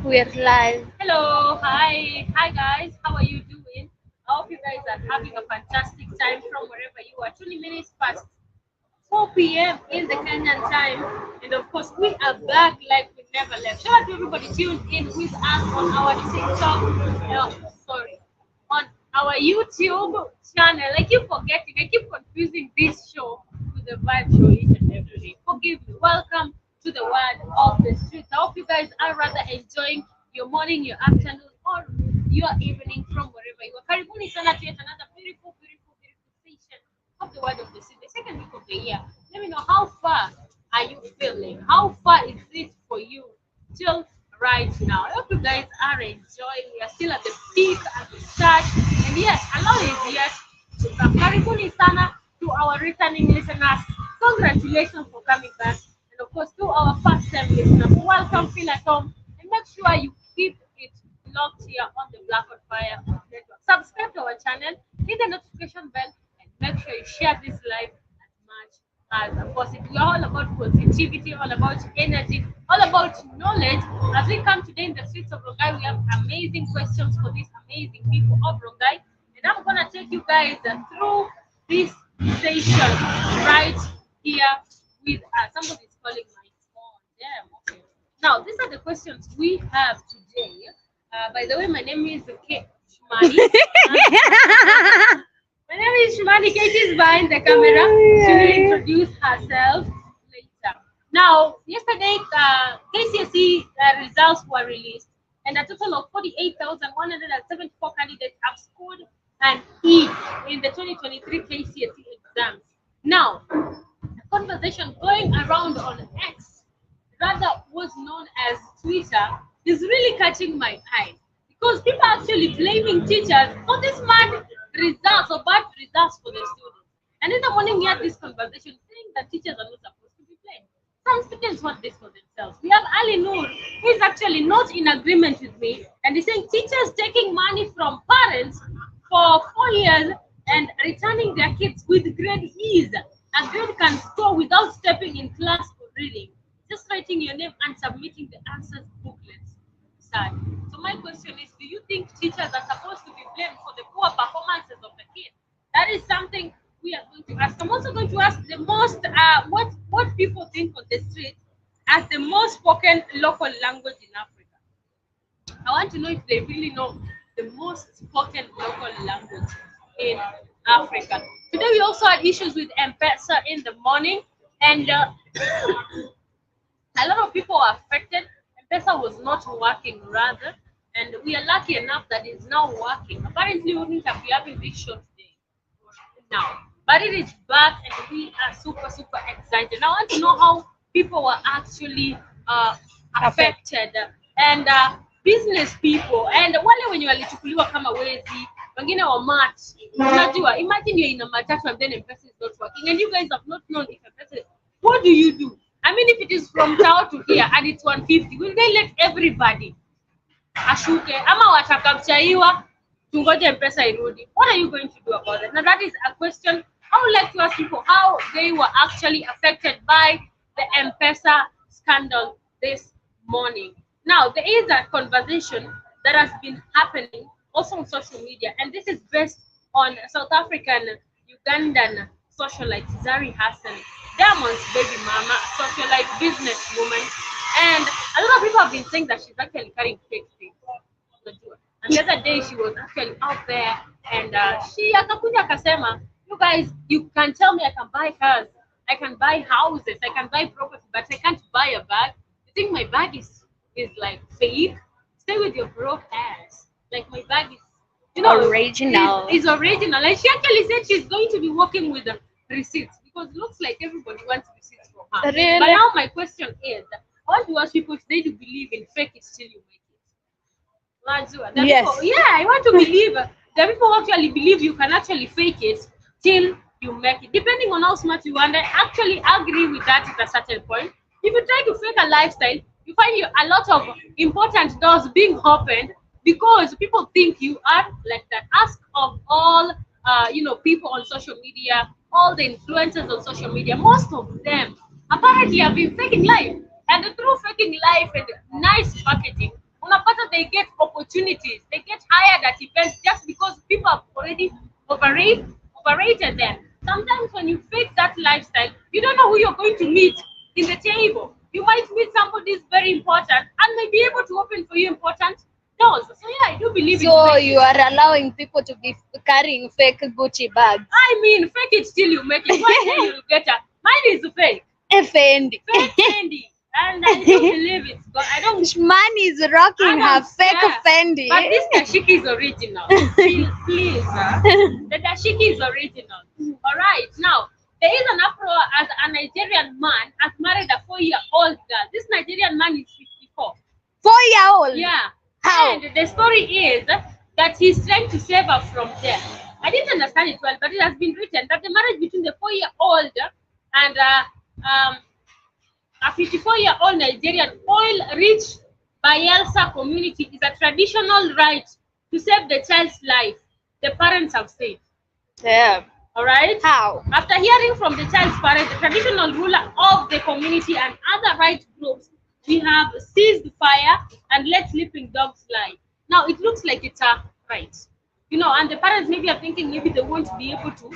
We're live. Hello, hi guys. How are you doing? I hope you guys are having a fantastic time from wherever you are. 20 minutes past 4 p.m. in the Kenyan time, and of course we are back like we never left. Shout out to everybody tuned in with us on our TikTok. Sorry, on our YouTube channel. I keep forgetting. I keep confusing this show with the vibe show each and every day. Forgive me. Welcome to the world of the streets. I hope you guys are rather enjoying your morning, your afternoon, or your evening from wherever you are. Karibuni sana to yet another beautiful station of the word of the city. The second week of the year. Let me know how far are you feeling? How far is it for you till right now? I hope you guys are enjoying. We are still at the peak, at the start. And yes, Allah is yet to come. Karibuni sana to our returning listeners. Congratulations for coming back. And of course, to our first time listeners, welcome, feel at home. And make sure you keep it locked here on the Black on Fire network. Subscribe to our channel, hit the notification bell, and make sure you share this live as much as possible. We are all about positivity, all about energy, all about knowledge. As we come today in the streets of Rongai, we have amazing questions for these amazing people of Rongai. And I'm going to take you guys through this station right here with us. Somebody's calling my phone. Damn, okay. Now, these are the questions we have today. By the way, my name is Shumani. My name is Shumani. Kate is behind the camera. She will introduce herself later. Now, yesterday, KCSE results were released, and a total of 48,174 candidates have scored an E in the 2023 KCSE exams. Now, a conversation going around on X, rather was known as Twitter, is really catching my eye because people are actually blaming teachers for this bad results or bad results for the students. And in the morning, we had this conversation saying that teachers are not supposed to be blamed. Some students want this for themselves. We have Ali Noor, who is actually not in agreement with me, and he's saying teachers taking money from parents for 4 years and returning their kids with grade E's. A grade can score without stepping in class for reading, just writing your name and submitting the answers booklets. Sad. So my question is, do you think teachers are supposed to be blamed for the poor performances of the kids? That is something we are going to ask. I'm also going to ask the most what people think on the street as the most spoken local language in Africa. I want to know if they really know the most spoken local language in Africa. Today we also had issues with M-Pesa in the morning, and a lot of people were affected. M-Pesa was not working rather, and we are lucky enough that it's now working. Apparently, we wouldn't have been having this show today now, but it is back, and we are super excited. Now, I want to know how people were actually affected, and business people, and wale wenye walichukuliwa kama wezi, wengine wa mat. Unajua, imagine you're in a matatu and then M-Pesa is not working, and you guys have not known if M-Pesa. What do you do? I mean, if it is from Tao to here and it's 150, will they let everybody ashuke? Ama watakapchaiwa tungoje M-Pesa irudi? What are you going to do about it? Now that is a question. I would like to ask people how they were actually affected by the M-Pesa scandal this morning. Now, there is a conversation that has been happening also on social media, and this is based on South African, Ugandan socialite Zari Hassan, Diamond's baby mama, socialite businesswoman, and a lot of people have been saying that she's actually carrying fake things. And the other day she was actually out there, and she akakuja akasema, you guys, you can tell me I can buy cars, I can buy houses, I can buy property, but I can't buy a bag. You think my bag is like fake? Stay with your broke ass. Like my bag is, Original. is original. And she actually said she's going to be working with the receipts because it looks like everybody wants receipts from her. Really? But now my question is, I want to ask people if they do believe in fake it till you make it. Yes. People, yeah, I want to believe. The people who actually believe you can actually fake it till you make it, depending on how smart you are. And I actually agree with that at a certain point. If you try to fake a lifestyle, you find a lot of important doors being opened because people think you are like that. Ask of all people on social media, all the influencers on social media, most of them apparently have been faking life. And through faking life and nice marketing, unapata they get opportunities, they get hired at events just because people have already overrated them. Sometimes when you fake that lifestyle, you don't know who you're going to meet in the table. You might meet somebody who's very important and may be able to open for you important doors. So yeah, I do believe in So faking. you are allowing people to be carrying fake Gucci bags. I mean, fake it till you make it. One day you'll get a. Mine is fake. Fendi. Fake Fendi. And I do believe it. But I don't. Man is rocking her fake Yeah. Fendi. But this dashiki is original. Please, the dashiki is original. All right. Now, there is an uproar as a Nigerian man has married a 4-year-old girl. This Nigerian man is 54. 4-year-old. Yeah. How? And the story is that he's trying to save her from death. I didn't understand it well, but it has been written that the marriage between the 4-year-old and a 54-year-old Nigerian oil-rich Bayelsa community is a traditional right to save the child's life, the parents have said. Yeah. All right? How? After hearing from the child's parents, the traditional ruler of the community, and other right groups, we have ceased fire and let sleeping dogs lie. Now, it looks like it's a right. And the parents maybe are thinking maybe they won't be able to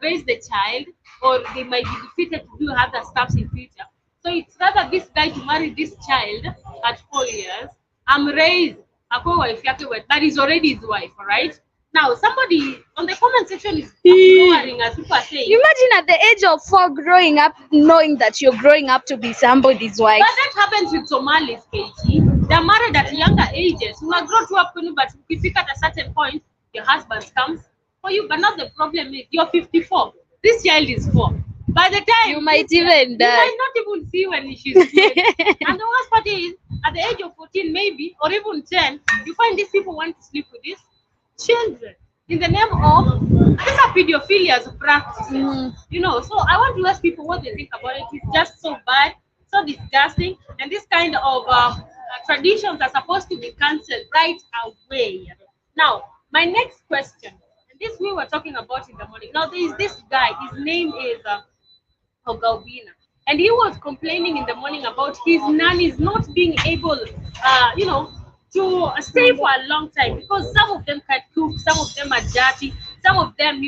raise the child, or they might be defeated to do other stuff in future. So it's rather this guy to marry this child at 4 years. I'm raised but he's already his wife, all right? Now, somebody on the comment section is lowering as people are saying. Imagine at the age of 4 growing up, knowing that you're growing up to be somebody's wife. But that happens with Somalis, KG. They're married at younger ages. You are grown up, but if you at a certain point, your husband comes for you. But not the problem is you're 54. This child is 4. By the time You might even die. You might not even see when she's dead. And the worst part is, at the age of 14, maybe, or even 10, you find these people want to sleep with these children in the name of these are pedophilia practices. So I want to ask people what they think about it. It's just so bad, so disgusting, and this kind of traditions are supposed to be cancelled right away. Now, my next question, and this we were talking about in the morning. Now, there is this guy, his name is Ogaubina. And he was complaining in the morning about his nannies not being able, to stay for a long time because some of them can cook, some of them are dirty, some of them,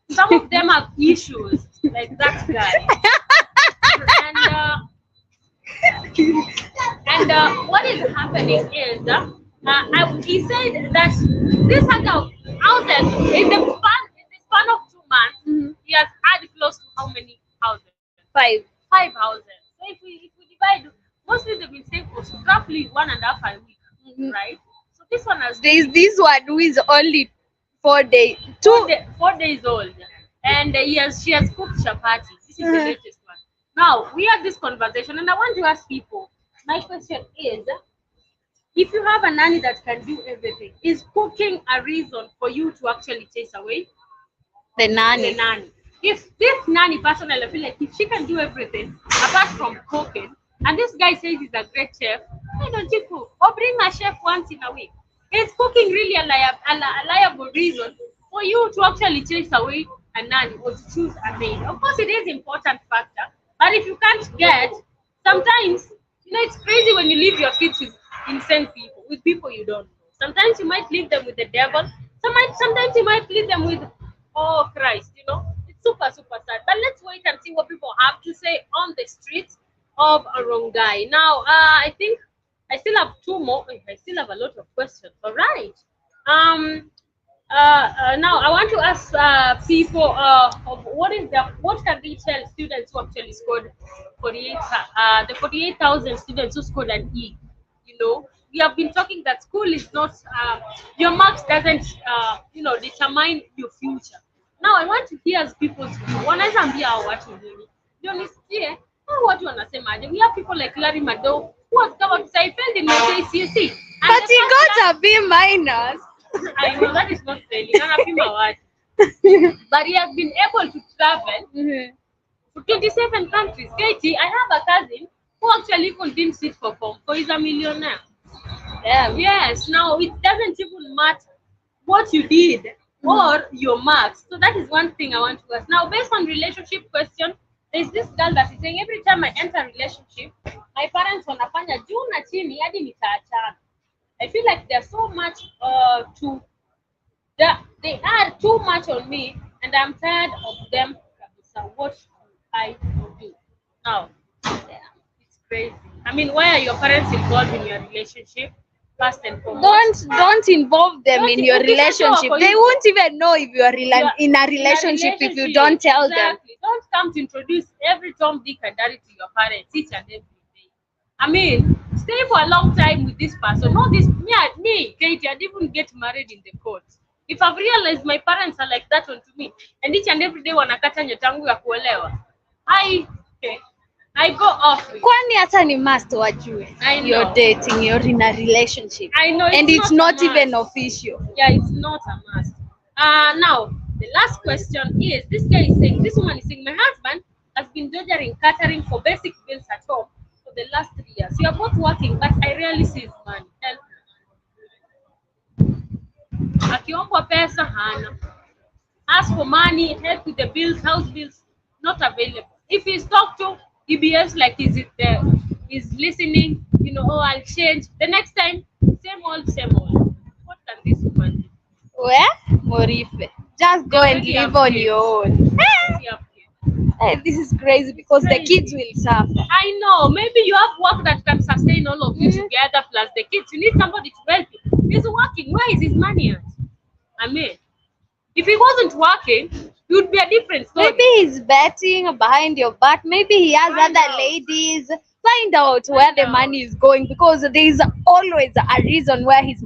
some of them have issues, like that guy. And what is happening is, he said that this house in the span of 2 months, he has had close to how many houses? 5. 5 houses. So if we divide, mostly they've been staying for roughly 1.5 a week, right? So this one has There is this one who is only 4 days. 4 days old, and she has cooked chapati. This is the latest one. Now we had this conversation, and I want to ask people. My question is, if you have a nanny that can do everything, is cooking a reason for you to actually chase away The nanny. the nanny? If this nanny personally, I feel like if she can do everything apart from cooking, and this guy says he's a great chef, why don't you cook? Or bring a chef once in a week? Is cooking really a liable reason for you to actually chase away a nanny or to choose a maid? Of course, it is important factor, but if you can't get, sometimes, it's crazy when you leave your kids with insane people, with people you don't know. Sometimes you might leave them with the devil. Sometimes you might leave them with, oh Christ, it's super, super sad. But let's wait and see what people have to say on the streets of Rongai. Now, I think I still have 2 more. I still have a lot of questions. All right. Now I want to ask people what can they tell students who actually scored 48 the 48,000 students who scored an E. We have been talking that school is not your marks doesn't determine your future. Now I want to hear people's view. Wanaweza ambia hao watu nini? Ndio nisikie hao watu wanasemaje. We have people like Larry Mado who has come out to say failed in my KCSE. But he got a B minus. I know that is not failing. But he has been able to travel to 27 countries. Katie, I have a cousin who actually even didn't sit for form, so he's a millionaire. Yes, now it doesn't even matter what you did or your marks. So that is one thing I want to ask. Now, based on relationship question, There's this girl that is saying every time I enter a relationship, my parents wanafanya juu na chini hadi nitaachana. I feel like they're so much they are too much on me, and I'm tired of them. So what do I do now? Yeah, it's crazy. I mean, why are your parents involved in your relationship? First and foremost, Don't involve them don't in your ukishajua relationship. wako They hivyo, won't even know if you are you are in a in a relationship if you don't tell them. exactly. Don't come to introduce every Tom, Dick, and Harry to your parents each and every day. I mean, stay for a long time with this person. No, me, Katie, I'd even get married in the court. If I've realized my parents are like that onto me, and each and every day wanakata nyetangu ya kuolewa, okay, I go off with. Kwani hata ni must wajue I know. you're dating, you're in a relationship. I know, and it's not not a even must. official. Yeah, it's not a must. Now the last question is: this guy is saying, this woman is saying, my husband has been dodgering catering for basic bills at home for the last 3 years. We are both working, but I rarely see his money. Help. Akiombwa pesa hana. Ask for money, help with the bills, house bills, not available. If he's talked to, he behaves like he's listening, oh, I'll change. The next time, same old, same old. What can this woman do? Where? Morife. Just They go and already live have on kids. your They own. already have kids. This is crazy because the Crazy. kids will suffer. I know. Maybe you have work that can sustain all of you together plus the kids. You need somebody to help you. He's working. Where is his money at? I mean, if he wasn't working, it would be a different story. Maybe he's betting behind your back. Maybe he has Find other out. ladies. Find out where the out. money is going because there is always a reason where he's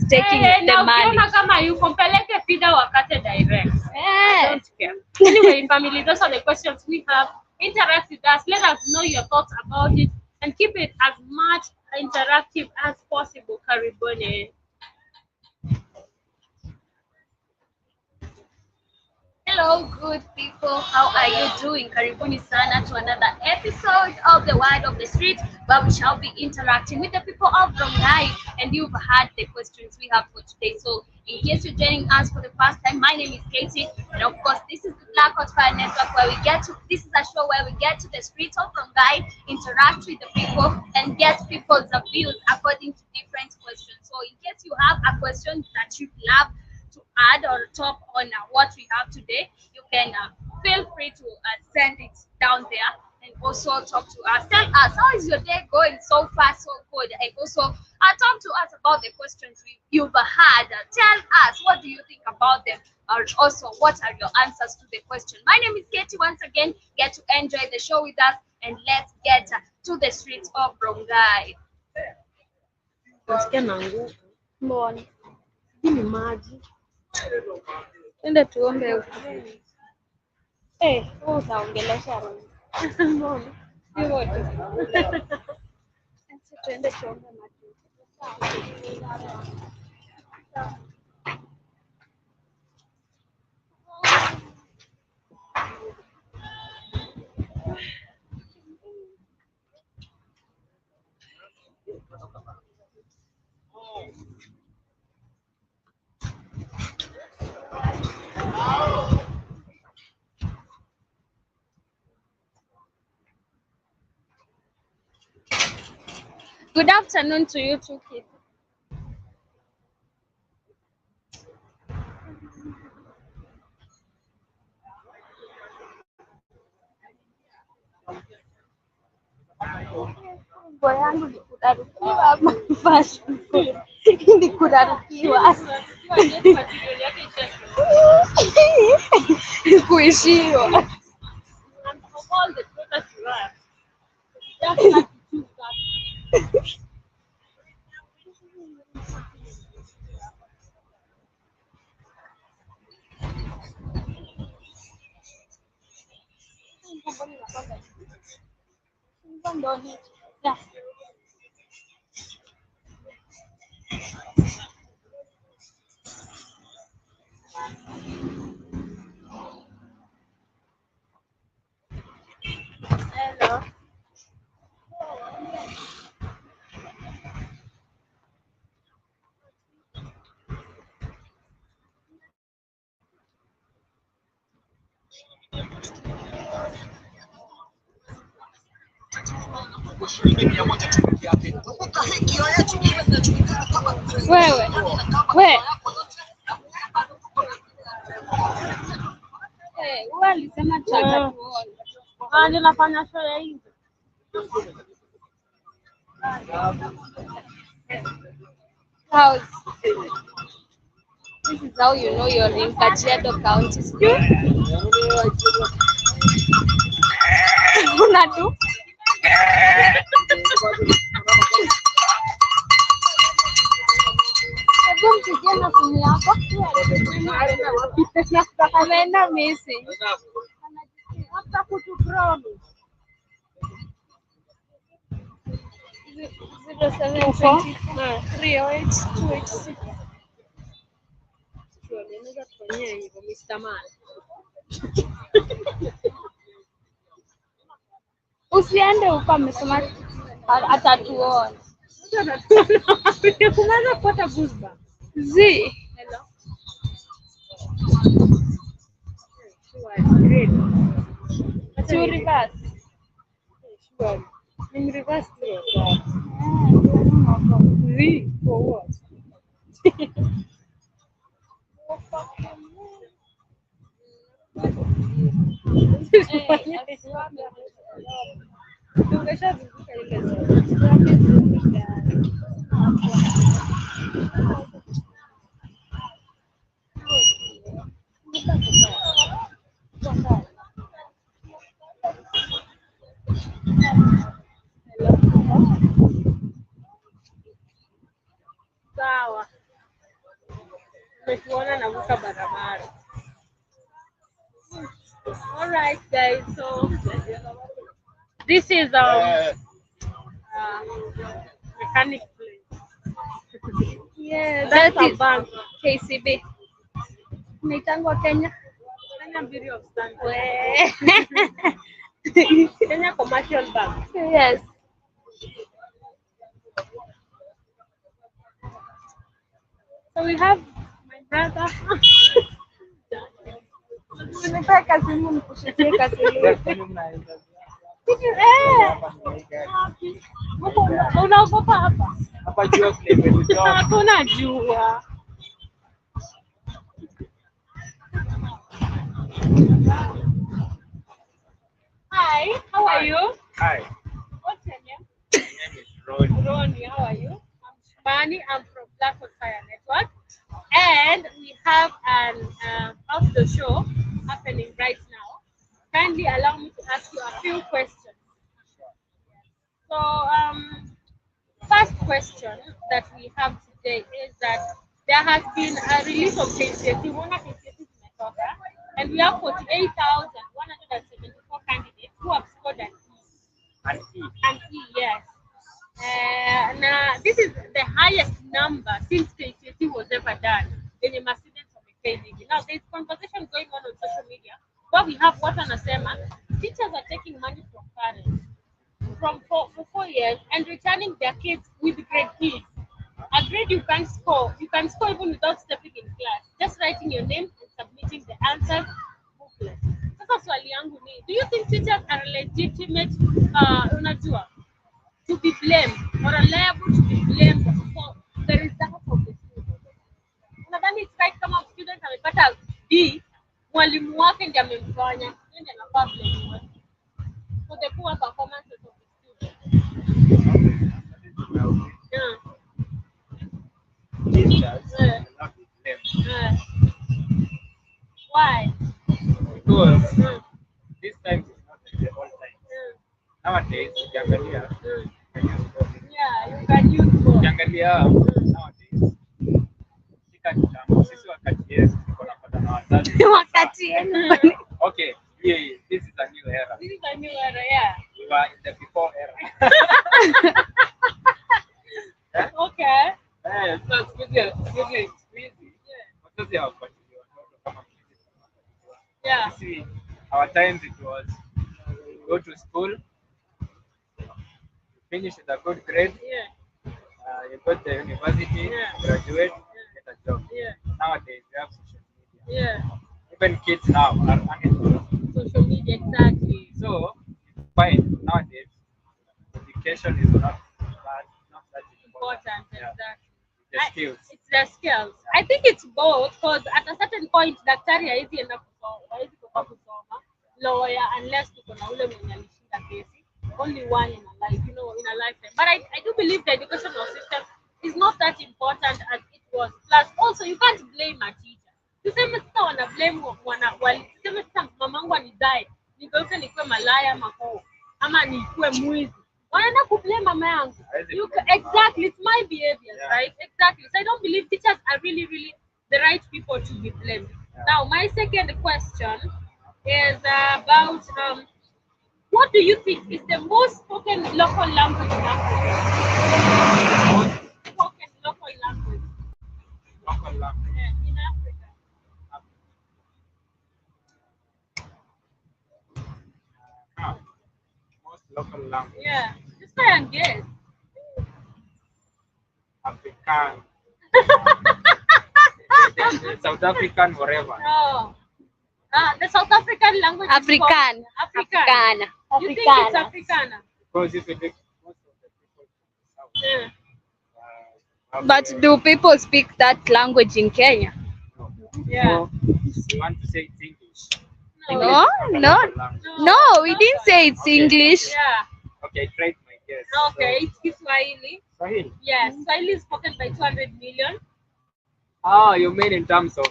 taking the na money. ukiona kama yuko mpeleke FIDA wakate direct. I Eh. don't care. Anyway, family, those are the questions we have. Interact with us. Let us know your thoughts about it and keep it as much interactive as possible. Karibuni. Hello, good people. How are you doing? Karibuni sana to another episode of the Word of the Street, where we shall be interacting with the people of Rongai. And you've heard the questions we have for today. So, in case you're joining us for the first time, my name is Katie, and of course, this is the Black Hot Fire Network, where we get to. This is a show where we get to the streets of Rongai, interact with the people, and get people's views according to different questions. So, in case you have a question that you'd love to add or talk on what we have today, you can feel free to send it down there and also talk to us. Tell us how is your day going so far, so good, and also talk to us about the questions you've had. Tell us what do you think about them, or also what are your answers to the question. My name is Katie. Once again, get to enjoy the show with us, and let's get to the streets of Rongai. Nasikia naanguka. Mbona Hii ni maji. twende tuombe huko. Wewe utaongelesha roho. Mbona? Hivyo tu. Acha tuende tuombe maji. Good afternoon to you too, kids. Nguo yangu ni kurarukiwa ama fashion ni kurarukiwa kuishiwa. And of all the products you have, just have to choose that. Hello. Wewe. We. Wewe alisema tutatuona. Ndio nafanya show ya hivi. House. This is how you know you're in Kajiado County. Unadu? Hebu mpigie na simu yako. Ameenda missing. Hata kutuground. 0724 308 286. Tunaweza kufanyia hivyo Mr. Man. Usiende huko, amesema atatuona. Unaweza kupata goosebumps. Zi. Hello. Great. To reverse. Sure. In reverse to Z for what? Tumeshazunguka ile zote. Sawa. Tumetuona navuka barabara. All right, guys. So this is mechanic place. Yeah, That's that a is bank. KCB. Naitangwa Kenya. Kenya Bureau of Standards. We. Kenya Commercial Bank. Yes. So we have my brother. Nimepeka simu nikushikie kasili. Unaogopa hapa? Hapa jua flavor. Hakuna jua. Hi, how are you? Hi, What's your name? my name is Ronnie. Ronnie, how are you? I'm Shmani. I'm from Black Hole Fire Network, and we have an outdoor show happening right now. Kindly allow me to ask you a few questions. So, first question that we have today is that there has been a release of KCSE, and we have 48,174 candidates who have scored an E. And E. An E, yes. Now, this is the highest number since KCSE was ever done in the students of the KDB. Now, there's conversation going on social media where we have what Anasema, teachers are taking money from parents for 4 years and returning their kids with grade E's. A grade you can score. You can score even without stepping in class. Just writing your name and submitting the answers booklet. Sasa swali yangu ni, do you think teachers are legitimate, unajua, to be blamed or liable to be blamed for the results of the student? Unadhani it's right kama student amepata D, mwalimu wake ndiye amemfanya, yeye ndiye anafaa blame for the poor performances of the student? Yeah. Teachers will not be blamed Why? because this time is not like the old time. Nowadays, ukiangalia Yeah, you can use both. ukiangalia nowadays katika kitambo sisi wakati yetu tulikuwa tunapata na wazazi. Wakati yenu. Okay, yeah, this is a new era. This is a new era, yeah. We were in the before era. Okay. So squeezy. Wazazi hawafuatiliwa watoto kama sisi. Yeah. See, our times it was go to school, finish with a good grade, Yeah. you go to the university, Yeah. graduate, get a job. Yeah. Nowadays we have social media. Yeah. Even kids now are unemployed. Social media, exactly. So, fine, nowadays, education is not that important. Yeah. Exactly. The skills. It's the skills. I think it's both because at a certain point daktari haizi enda kusoma, haizi kutoka kusoma lawyer unless tuko na ule mwenye alishinda kesi. Only one in a life, in a lifetime. But I do believe the educational system is not that important as it was. Plus, also you can't blame a teacher. Tuseme sasa wana blame tuseme sasa mamangu anidae nigeuke nikuwe malaya makoo ama nikuwe mwizi. Wanaenda kublame mama yangu. Exactly, it's my behaviors, right? Exactly. So I don't believe teachers are really, really the right people to be blamed. Now, my second question is about what do you think is the most spoken local language in Africa? Most spoken local language. Local language. Yeah, in Africa. Most local language. Yeah, just try and guess. African. South African, whatever. No. The South African language African. is African. You think it's Africana? Because if you take most of the people from the south, Yeah. But do people speak that language in Kenya? no. Yeah. So you want to say it's English. No. No, no, Local language. no. We didn't say it's Okay. English. Yeah. Okay, I tried my guess. Okay, it's Kiswahili. So, Swahili. Yes, Swahili is spoken by 200 million. Ah, you mean in terms of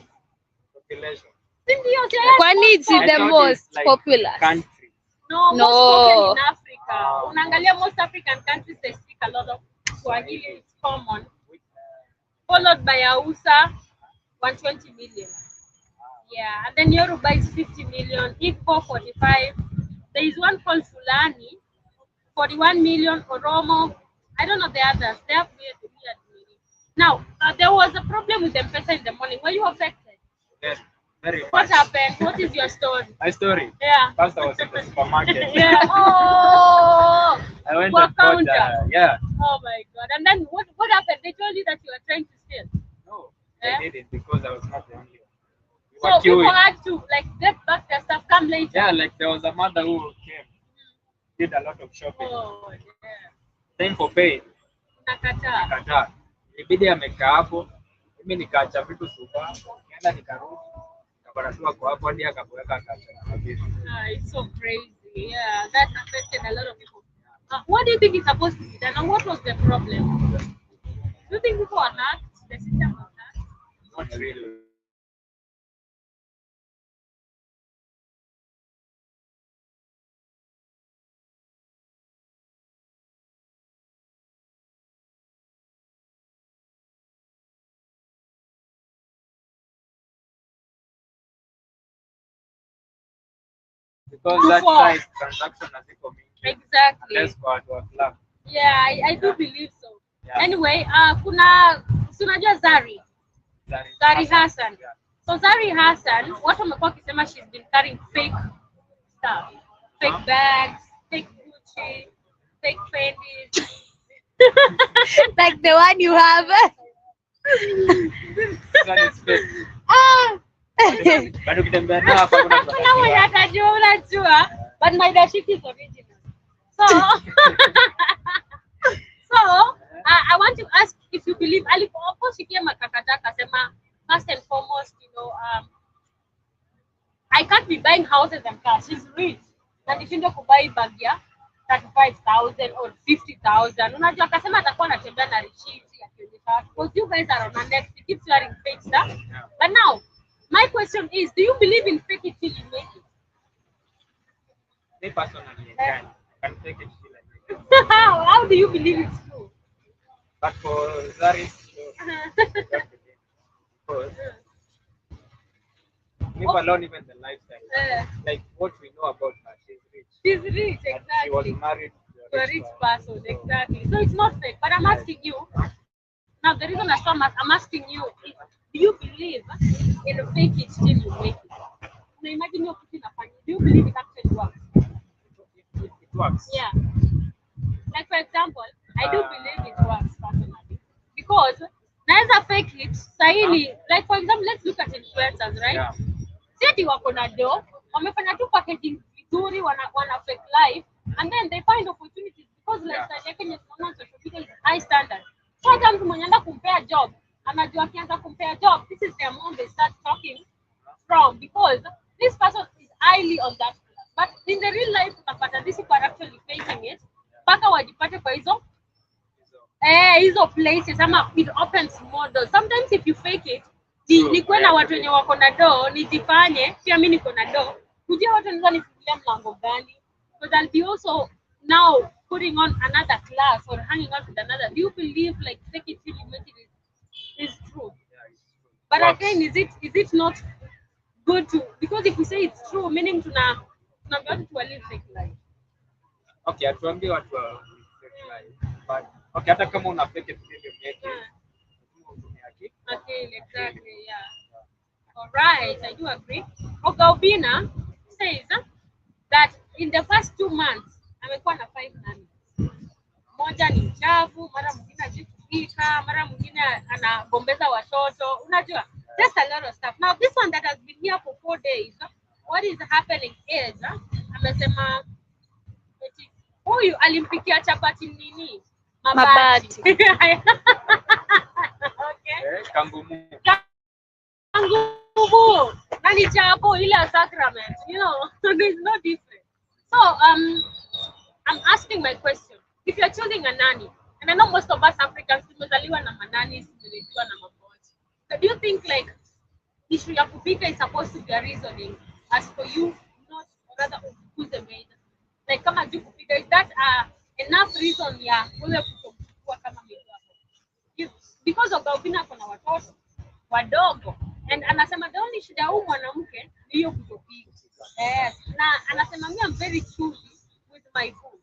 population? Kwani it's I the thought most it's like popular? country. No, No. most spoken in Africa. Ah. Unaangalia most African countries, they speak a lot of Swahili. It's common. Followed by Hausa, 120 million. Yeah, and then Yoruba is 50 million. Igbo, 45. There is one called Fulani, 41 million. Oromo, I don't know the others. They have weird meaning. Now, there was a problem with M-Pesa in the morning. Were you affected? Yes, very What much. happened? What is your story? My story. Yeah. First, I was in the supermarket. Yeah. Oh. I went For and bought, counter. yeah. Oh my God. And then what happened? They told you that you were trying to steal. No, Yeah. they didn't because I was not the only one. We So were people queuing. had to like get back their stuff, come later. Yeah, like there was a mother who came, did a lot of shopping. Oh yeah. Time for pay, Nakataa. kataa. Ilibidi amekaa hapo, mimi nikaacha vitu supa, nikaenda nikarudi, nikapata tu ako hapo hadi akapoweka akaacha na kabisa. It's so crazy. Yeah, that affected a lot of people. What do you think is supposed to be done? And what was the problem? Do you think people are hacked? The system was hacked? Not really. Because that Before. size transaction haziko mingi. Exactly. Unless kwa watu wa club. Yeah, I do believe so. Yeah. Anyway, kuna si unajua Zari Hassan. Yeah. So Zari Hassan, watu wamekuwa wakisema she's been carrying fake stuff, fake bags, fake Gucci, fake Fendi. Like the one you have. That is fake. Ah, Bado ukitembea nao hapa kuna mtu kuna mwenye atajua. atajua, unajua, but my dashiki is original. So, I want to ask if you believe aliposhikia makakata akasema first and foremost, I can't be buying houses and cars. She's rich. Na nishindwe kubai bag ya 35,000 or 50,000. Unajua akasema atakuwa anatembea na receipt akionyesha watu. Because you guys are on a next, you keep wearing fake stuff. But now, my question is, do you believe in fake it till you make it? Me personally, I can take it till I make it. How do you believe it's true? But for Zari's show, I don't believe. Because leave alone even the lifestyle. Like what we know about her, she's rich. She's rich, And she was exactly. married To a rich person, exactly. So it's not fake. But I'm asking you, now the reason I'm asking you is, do you believe in a fake it till you make it? Now imagine you're putting a funny. Do you believe it actually works? It works. Yeah. Like for example, I do believe it works personally. Because naweza fake it, sahili, like for example, let's look at influencers, right? Yeah. Seti wako na do, wamefanya tu packaging vizuri, wana fake life, and then they find opportunities Because lifestyle yake yenye tunaona social media is high standard. So hata mtu mwenye anaenda kumpea job, anajua akianza kumpea job, this is the amount they start talking from, because this person is highly on that class. But in the real life, utapata these people are actually faking it mpaka wajipate kwa hizo places ama it opens more doors. Sometimes if you fake it, ni kwenda watu wenye wako na door, nijifanye pia mimi niko na door, kujua watu wanaweza nifungulia mlango gani, because I'll be also now putting on another class or hanging out with another. Do you believe like fake it till you make it is true? But again, is it not good to, because if we say it's true, meaning tunaambia watu to live fake life. Okay, atuambie watu wa fake life. But okay, hata kama una fake it till you make it. Okay, exactly, yeah. All right, I do agree. Ogaubina says that in the first 2 months amekuwa na 5 nannies. Moja ni mchafu, mara mwingine ajikupika, mara mwingine anagombeza watoto. Unajua, just a lot of stuff. Now this one that has been here for 4 days, what is happening is amesema huyu alimpikia chapati nini? Mabati. Okay. Kangumu. Kangumu. Nani chapo ile sacrament, you know. So there's no difference. So I'm asking my question. If you're choosing a nanny, and I know most of us Africans tumezaliwa na manani, tumezaliwa na maboti. So do you think like issue ya kupika is supposed to be a reasoning as for you, not rather who's the maid? Like kama juu kupika, is that enough reason ya wewe kutokuwa kama maid wako? Because of Gaubina kuna watoto wadogo, and anasema the only shida huyu mwanamke ni hiyo kutopika. Na anasema mimi I'm very choosy with my food.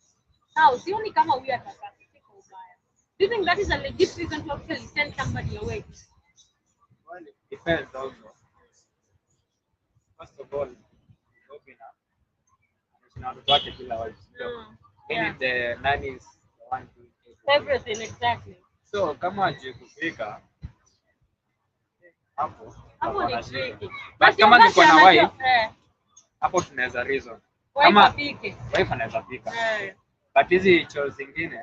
Now sioni kama huyu atakapika ubaya. Do you think that is a legit reason to actually send somebody away? Well, it depends also. First of all, Gaubina wake kila watu. Maybe the nanny is the one to everything, exactly. So kama ajue kupika hapo ni tricky. But kama niko na wife hapo tunaweza reason. Kama wife anaweza pika. But hizi chores zingine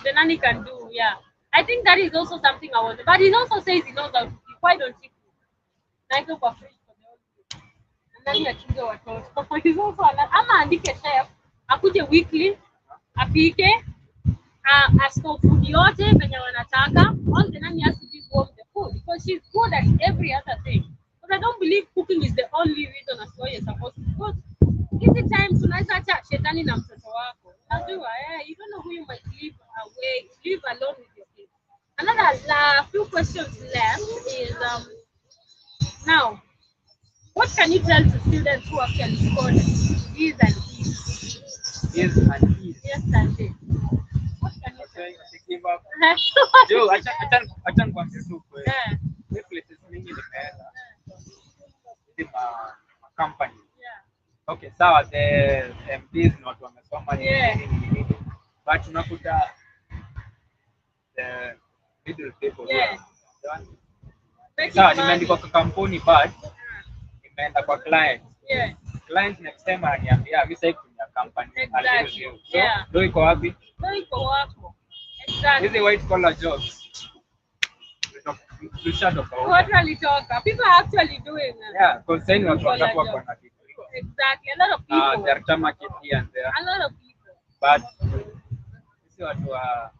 the nanny can do, yeah. I think that is also something I want. But he also says he knows how to cook. Why don't he cook? Like for free for the whole. And then he achunge watoto. He's also ama andike chef akuje weekly apike asko food yote venye wanataka. All the nanny has to give home the food because she's good at every other thing. But I don't believe cooking is the only reason as why you're supposed to. Because hizi times unaweza acha shetani na mtoto wako. Unajua, you don't know who you might live alone with your kids. Another few questions left is now, what can you tell to students who actually scored E's and E's? Yes and E's. Yes and E's. What can you say? Give up. Yo, acha nikwambie tu kweli. Hizi places mingi nimeenda. Hizi company. Okay, sawa, the MPs ni watu wamesoma nini. But unakuta the middle people. Sawa, nimeandikwa kwa kampuni but nimeenda kwa client. Client next time ananiambia mimi sasa kuna company. Exactly. Ndio iko wapi? Ndio iko wako. Exactly. Hizi white collar jobs. What really talk? People are actually doing it. Yeah, because then watu wako na kitu. Exactly. A lot of people. They're targeted here and there. A lot of people. But sisi watu wa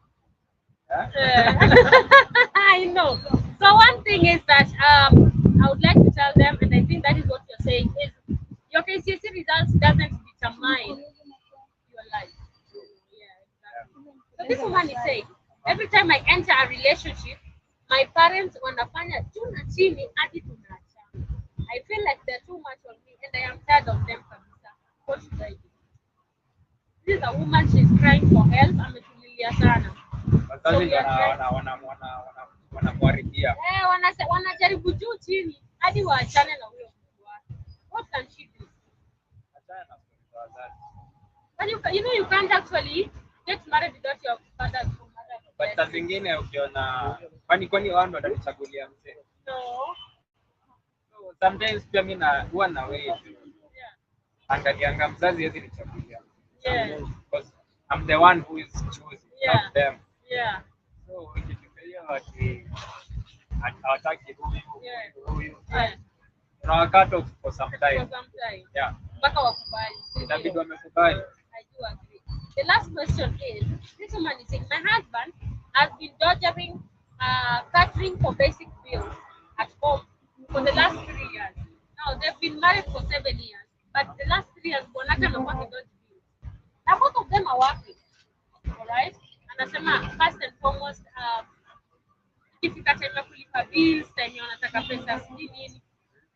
I know. So one thing is that I would like to tell them, and I think that is what you're saying, is your KCSE results doesn't determine your life. Yeah, exactly. So this woman is saying, every time I enter a relationship, my parents wanafanya juu na chini hadi tunaachana. I feel like they're too much on me, and I am tired of them kabisa. What should I do? This is a woman, she's crying for help. Ametulilia sana. Wazazi wanamwaribia. Wanajaribu juu chini hadi waachane na huyo mtu wake. What can she do? Achana na wazazi. But you can't actually get married without your father's mother. But saa zingine ukiona kwani wao ndo watanichagulia mzee. No. So sometimes pia mimi huwa na wewe. Angalianga mzazi hizi nichagulia. Because I'm the one who is choosing, Yeah. not them. Yeah. So ikifika hawataki huyu Yeah. tunawakat off for some For time. some time. Yeah, Mpaka wakubali. inabidi wamekubali. I do agree. The last question is, this woman is saying, my husband has been dodging catering for basic bills at home for the last 3 years. Now, they've been married for 7 years, but the last 3 years, Bonaka and Obaki dodge bills. Now, both of them are working, all right? Anasema, first and foremost, ikifika time ya kulipa bills, time ya wanataka pesa sijui nini,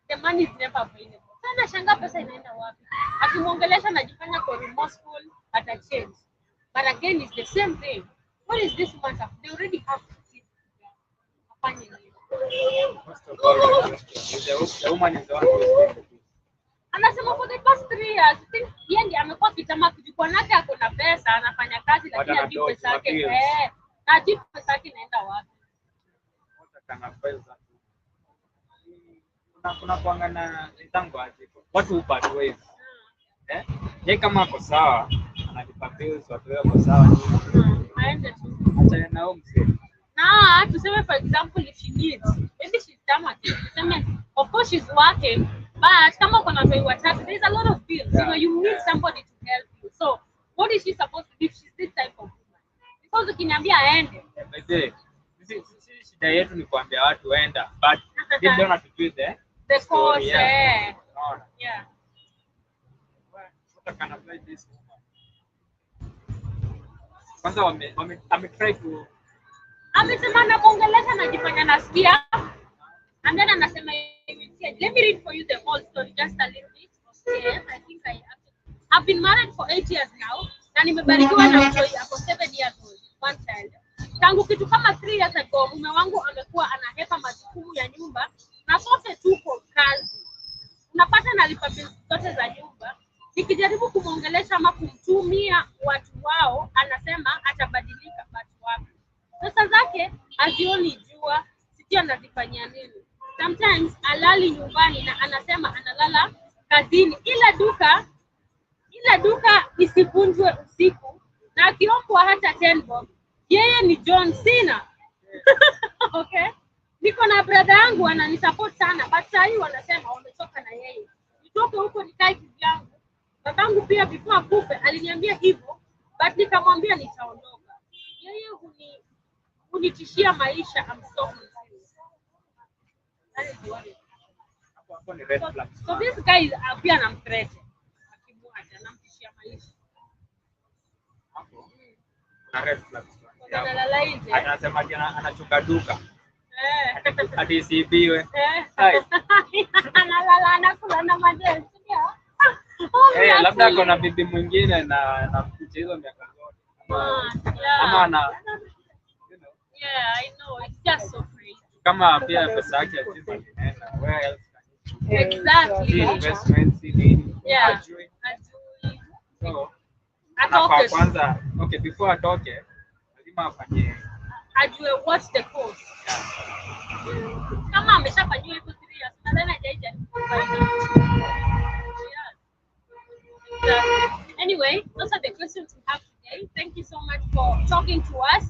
the money is never available. Sana shanga pesa inaenda wapi? Akimwongelesha anajifanya kwa remorseful, ata change. But again, it's the same thing. What is this woman have? They already have kids. Afanye nini? First of all, the woman is the one who is doing it. Anasema for the past 3 years, I think yeye ndiye amekuwa kitama kujikuwa nake ako na pesa, anafanya kazi lakini hajui pesa yake. Na hajui pesa yake inaenda wapi. Kuna kuanga na tango aje watu upande ways. Yeye kama ako sawa analipa bills, watu wako sawa, Aende tu. acha na mzee. Now, tuseme for example, if she needs, maybe she's done with it. Tuseme, of course she's working, but kama kuna mtu wa tax, there's a lot of bills. You know, you need somebody to help you. So, what is she supposed to do if she's this type of woman? Because ukiniambia aende. Sisi shida yetu ni kuambia watu waenda, but they don't have to do The course, yeah. Yeah. What can apply this woman? Kwanza ametry to Amesema anamuongelesha anajifanya nasikia. And then anasema, let me read for you the whole story just a little bit. Yes, I think I've been married for 8 years now. Na nimebarikiwa na mtoto ako 7 years old, one child. Tangu kitu kama 3 years ago, mume wangu amekuwa anahepa majukumu ya nyumba na sote tuko kazi. Unapata nalipa bills zote za nyumba. Nikijaribu kumuongelesha ama kumtumia watu wao, anasema atabadilika watu wake. Pesa zake hazioni jua, sijui anazifanyia nini. Sometimes alali nyumbani na anasema analala kazini. Ila duka isivunjwe usiku na akiombwa hata 10 bob. Yeye ni John Cena. Okay? Niko na brother yangu ananisupport sana, but sasa hivi wanasema wamechoka na yeye. Nitoke huko nikae kivyangu. Babangu pia before akufe aliniambia hivyo, but nikamwambia nitaondoka. Yeye hunitishia maisha. I'm so confused. That is what it is. So this guy is pia anamthreaten. Akimwacha anamtishia maisha. na red flags. Analala nje. Anasema anachuka duka. Hadi isibiwe. Analala anakula na madeni. Labda kuna bibi mwingine na mkuja hizo miaka zote. Ama ana Yeah, I know. It's just so crazy. Kama pia pesa yake lazima inaenda. Where else can you? Exactly. Investments nini? Yeah. Ajui. So Atoke kwanza, okay, before atoke lazima afanye ajue what's the cost. Kama ameshafanyiwa hizo 3 years, nadhani hajaija. Anyway, those are the questions we have today. Thank you so much for talking to us.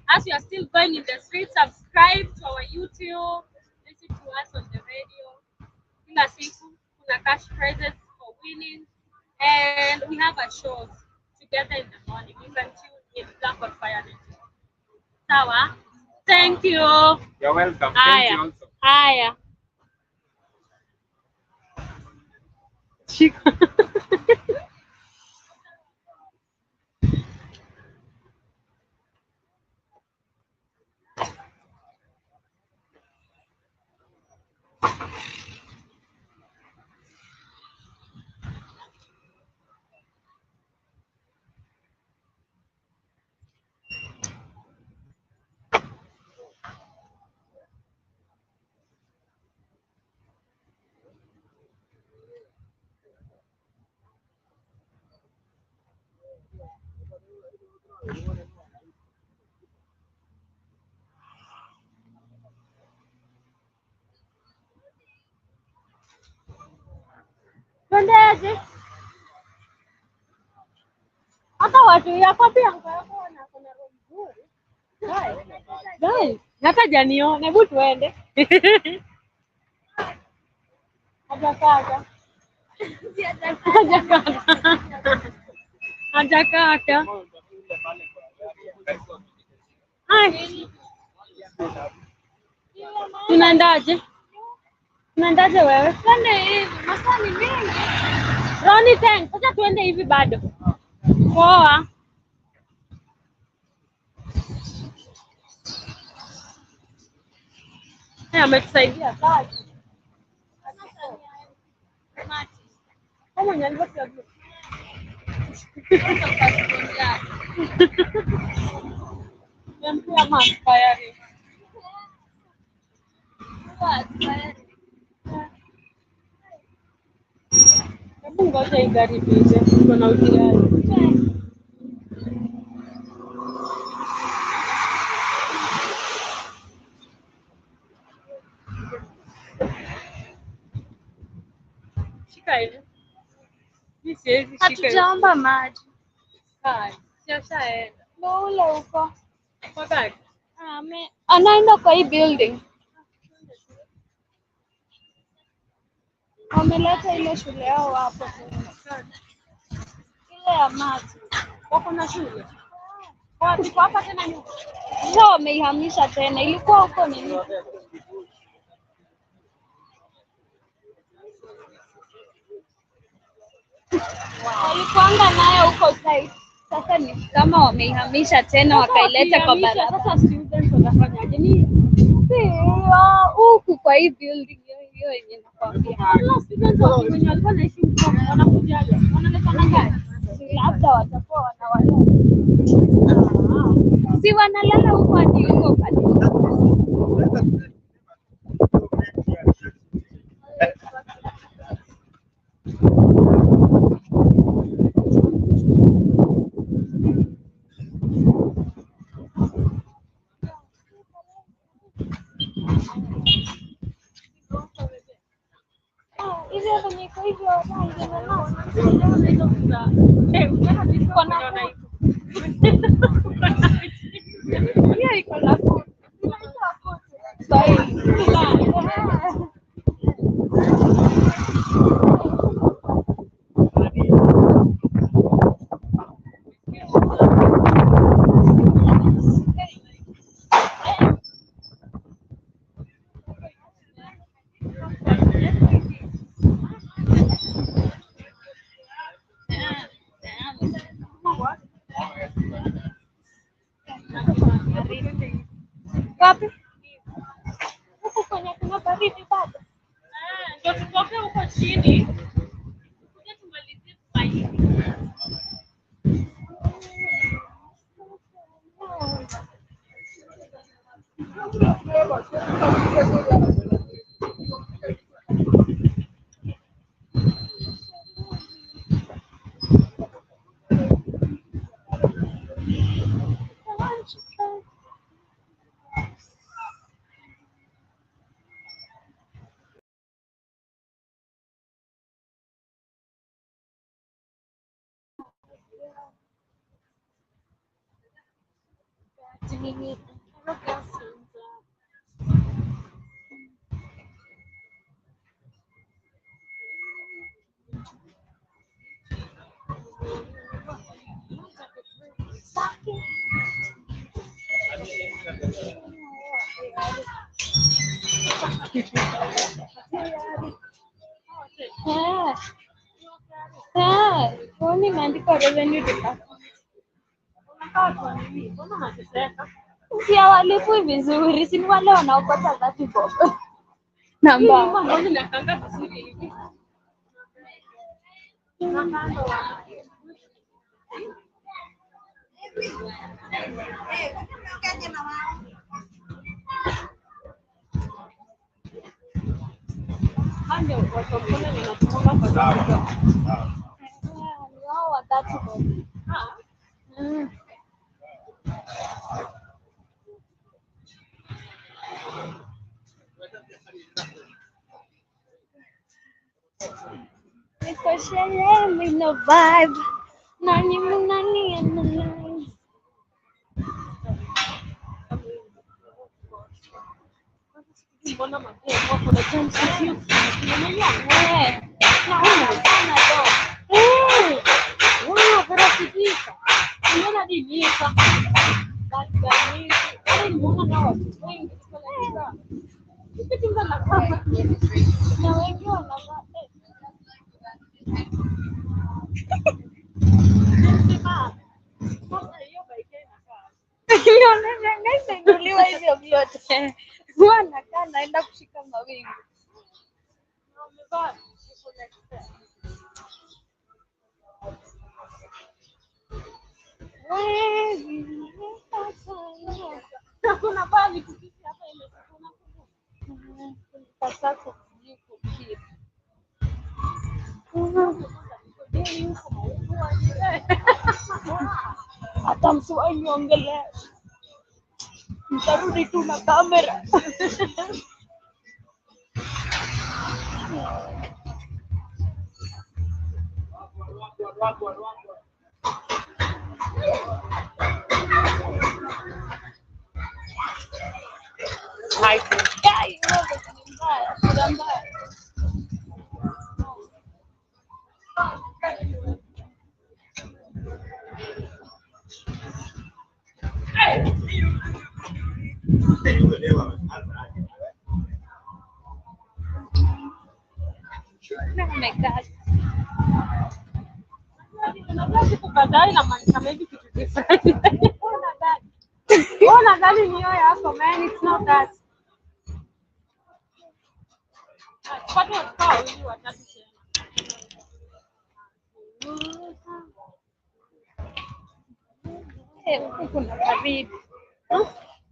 As you are still going in the street, subscribe to our YouTube, listen to us on the radio. Kila siku kuna cash prizes for winning, and we have a shows together in the morning. You can tune in Black on Fire Network. Sawa? Thank you. You're welcome. Thank you also. Haya. Tuendeje? Hata watu tu yako pia yako na kuna roho nzuri. Guys, hata janiona, hebu tuende. Hajakata. Hajakata. Hai. Tunaendaje? Tunaendaje wewe? Twende hivi, masaa ni mengi. Roni thanks. Sasa tuende hivi bado. Poa. Ametusaidia kazi. Kama nyalivyo pia. Mpia maspayari. Hebu ngoja hii gari tuize. Tuko na utiaji. Shika hivi. Mimi siwezi shika hivi. Hatujaomba maji. Hai, siashaenda. Ndio ule huko. Kwa gari. Anaenda kwa hii building. Wameleta ile shule yao hapo. Ile ya maji. Wako na shule. Wapi kwa hapa tena nyuma? Sasa wameihamisha tena. Ilikuwa huko nini? Walikuanga nayo huko site. Sasa ni kama wameihamisha tena wakaileta kwa barabara. Sasa students wanafanyaje? Ni huku kwa hii building hiyo yenye nakwambia. wala students wenye walikuwa naishi huko wanakujaje? Wanaleta na gari. Labda watakuwa wanawalala. Si wanalala huko hadi huko kati. Hivyo venye iko hivyo rangi na hiyo iko na food. Inaitwa food. Wapi? Huku kwenye kuna baridi bado. Ndio tutoke huko chini. Kuja tumalizie tumaini. Huoni imeandikwa revenue department? Mbona unateseka? Si hawalipwi vizuri, si ni wale wanaokota 30 bob. Hii Namba. nyumba mbona inakaanga vizuri hivi? Hande watu mbona wanatumanga kwa sababu. Ni wao wa 30 bob. Mm. Niko sherehe, nina vibe. Nani nani analyze? Mbona mapema hapo na chance hiyo? Unaelewa? Naona sana ndo. Wewe unafikika. Unaona nini hapa? Basi wale mbona na watu wengi kwa kitu ngana kama na wengi wanavaa Inuliwa hivyo vyote. Huwa nakaa naenda kushika mawingu. kuna bali tukisi hapa ile Pasako jiko kile. Hata mswahili niongelee. Nitarudi tu na kamera. Hai, wewe ni mbaya, sura mbaya. Oh my God. siku kadhaa inamaanisha maybe kitu different. Ona gani ni hiyo yako man, it's not that. Watu watakao wawili watatu tena. Huku kuna baridi.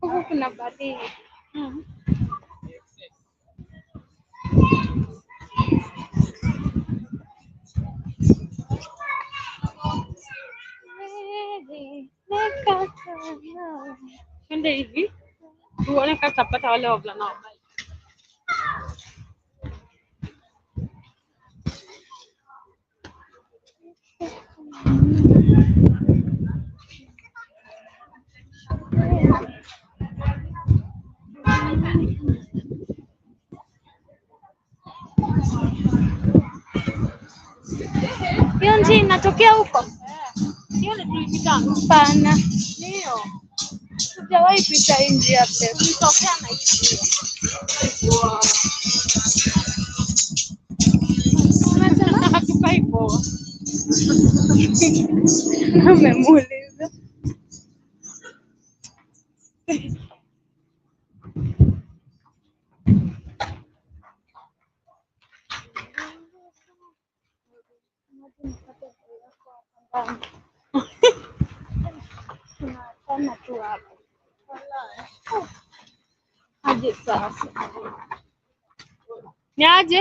Huku kuna baridi. Twende hivi. Tuone kama tutapata wale wavulana wa bike. Hiyo njia inatokea huko? Hiyo ni tulipita. Hapana. Ndio. Sijawahi pita hii njia pia. Tulitokea na hii. Unasema hatukai poa. Umemuuliza. Tunatana tu hapo. Aje sasa. Ni aje?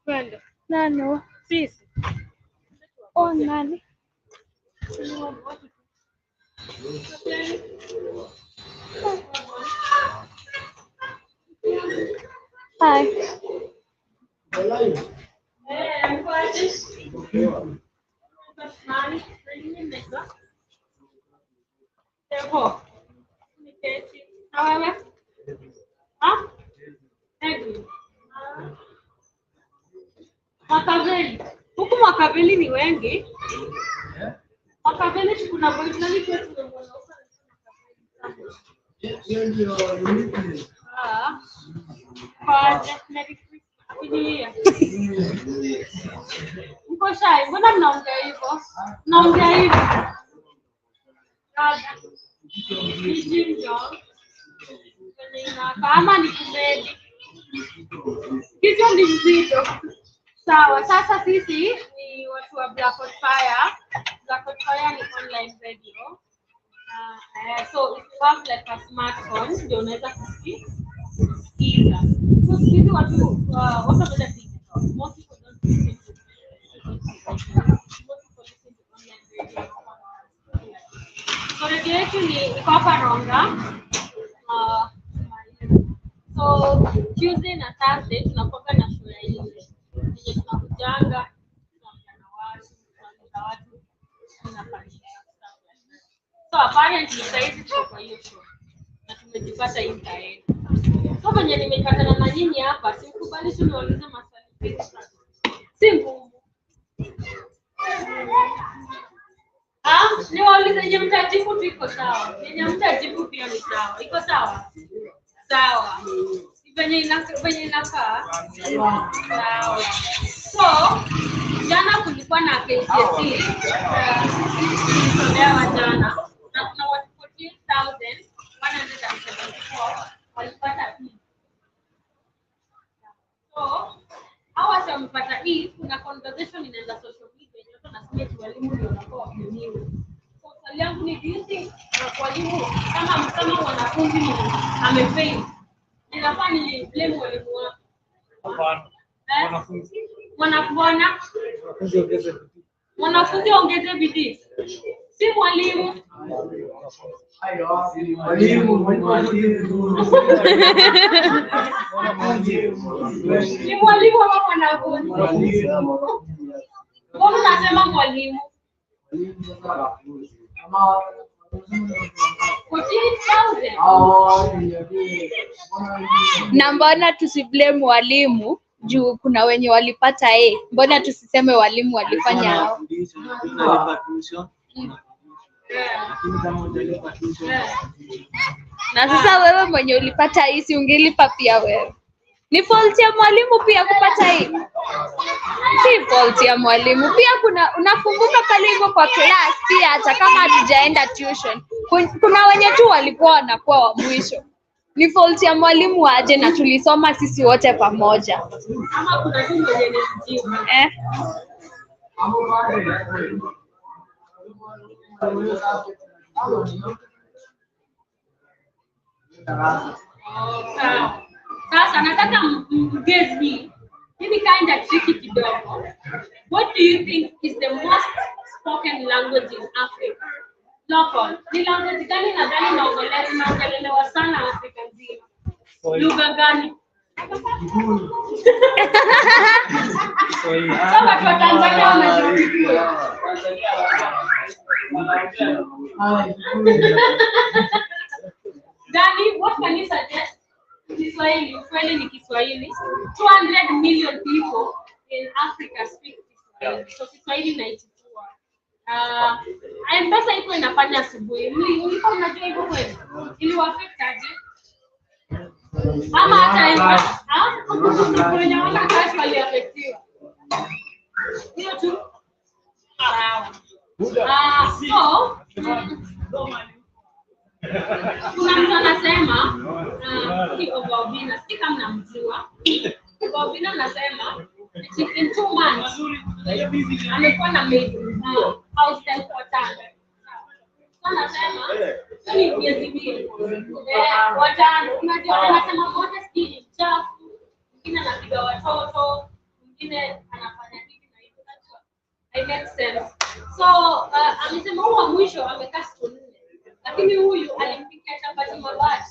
Twende. Nani wa? Sisi. Oh, nani? Hi. Makaveli. Huku Makaveli ni wengi. Makaveli kuna boy fulani kwetu tumemwona huko. Mko shy, mbona mnaongea hivyo? Mnaongea hivyo. Kama ni kumedi. Hizo ni mzito. Sawa, sasa sisi ni watu wa Black Hot Fire. Black Hot Fire ni online radio. So if you have like a smartphone, ndio unaweza kusikiza. So sisi watu wapenda digital. Most people don't listen to most people listen to online radio. So radio yetu ni iko hapa Ronga. So Tuesday na Thursday tunakuwa na show ya English. Tunakujanga, tunaongea na watu, inafanyika. So apparently saizi tuko kwa hiyo show na tumejipata hii tarehe. So venye nimepatana na nyinyi hapa, sikubali tu niulize maswali mengi sana. Si ngumu. Niwaulize yenye mtajibu tu iko sawa. Yenye mtajibu pia ni sawa. Iko sawa? Sawa. Venye inakaa? Sawa. So, jana kulikuwa na KCSE. Tulisomewa jana. Na kuna watu 14,174 walipata E. So, hawa wamepata E, kuna conversation inaenda social media yote na sisi walimu ndio wanakuwa wapimiwa. So, swali yangu ni do you think walimu kama wanafunzi ni amefail? Inafaa ni blame walimu wao? Hapana. Wanafunzi ongeze bidii. Si mwalimu. Ni mwalimu ama mwanafunzi? Mbona unasema mwalimu? Na mbona tusiblame walimu juu kuna wenye walipata A? Mbona tusiseme walimu walifanya hao? Na sasa wewe mwenye ulipata hii si ungelipa pia wewe? Ni fault ya mwalimu pia kupata hii? Si fault ya mwalimu. Pia unafunguka pale hivyo kwa class pia hata kama hatujaenda tuition. Kuna wenye tu walikuwa wanakuwa wa mwisho. Ni fault ya mwalimu aje na tulisoma sisi wote pamoja. Ama kuna tu mwenye ni mjibu. Sasa nataka mgezi hivi kinda tricky kidogo. What do you think is the most spoken language in Africa? Local. Ni language gani nadhani inaongelewa sana Afrika nzima? Lugha gani? Kama kwa Tanzania wanajua. Dani, what can you suggest? Kiswahili, ukweli ni Kiswahili. 200 million people in Africa speak Kiswahili. So Kiswahili inaichukua. M-Pesa iko inafanya asubuhi. Mlikuwa mnajua hivyo kweli? Iliwaffect aje? Ama hata hivyo, kwenye wana cash waliaffectiwa. Hiyo tu. So, kuna mtu anasema Obina, si kama mnamjua. Obina anasema in 2 months amekuwa na house temp kwa tano. Anasema ni miezi mbili. Watano. Unajua anasema moja sijui chafu, mwingine anapiga watoto, mwingine anafanya hivi na hivi. I make sense. So amesema huwa mwisho amekaa siku 4. Lakini huyu alimpikia chapati mabati.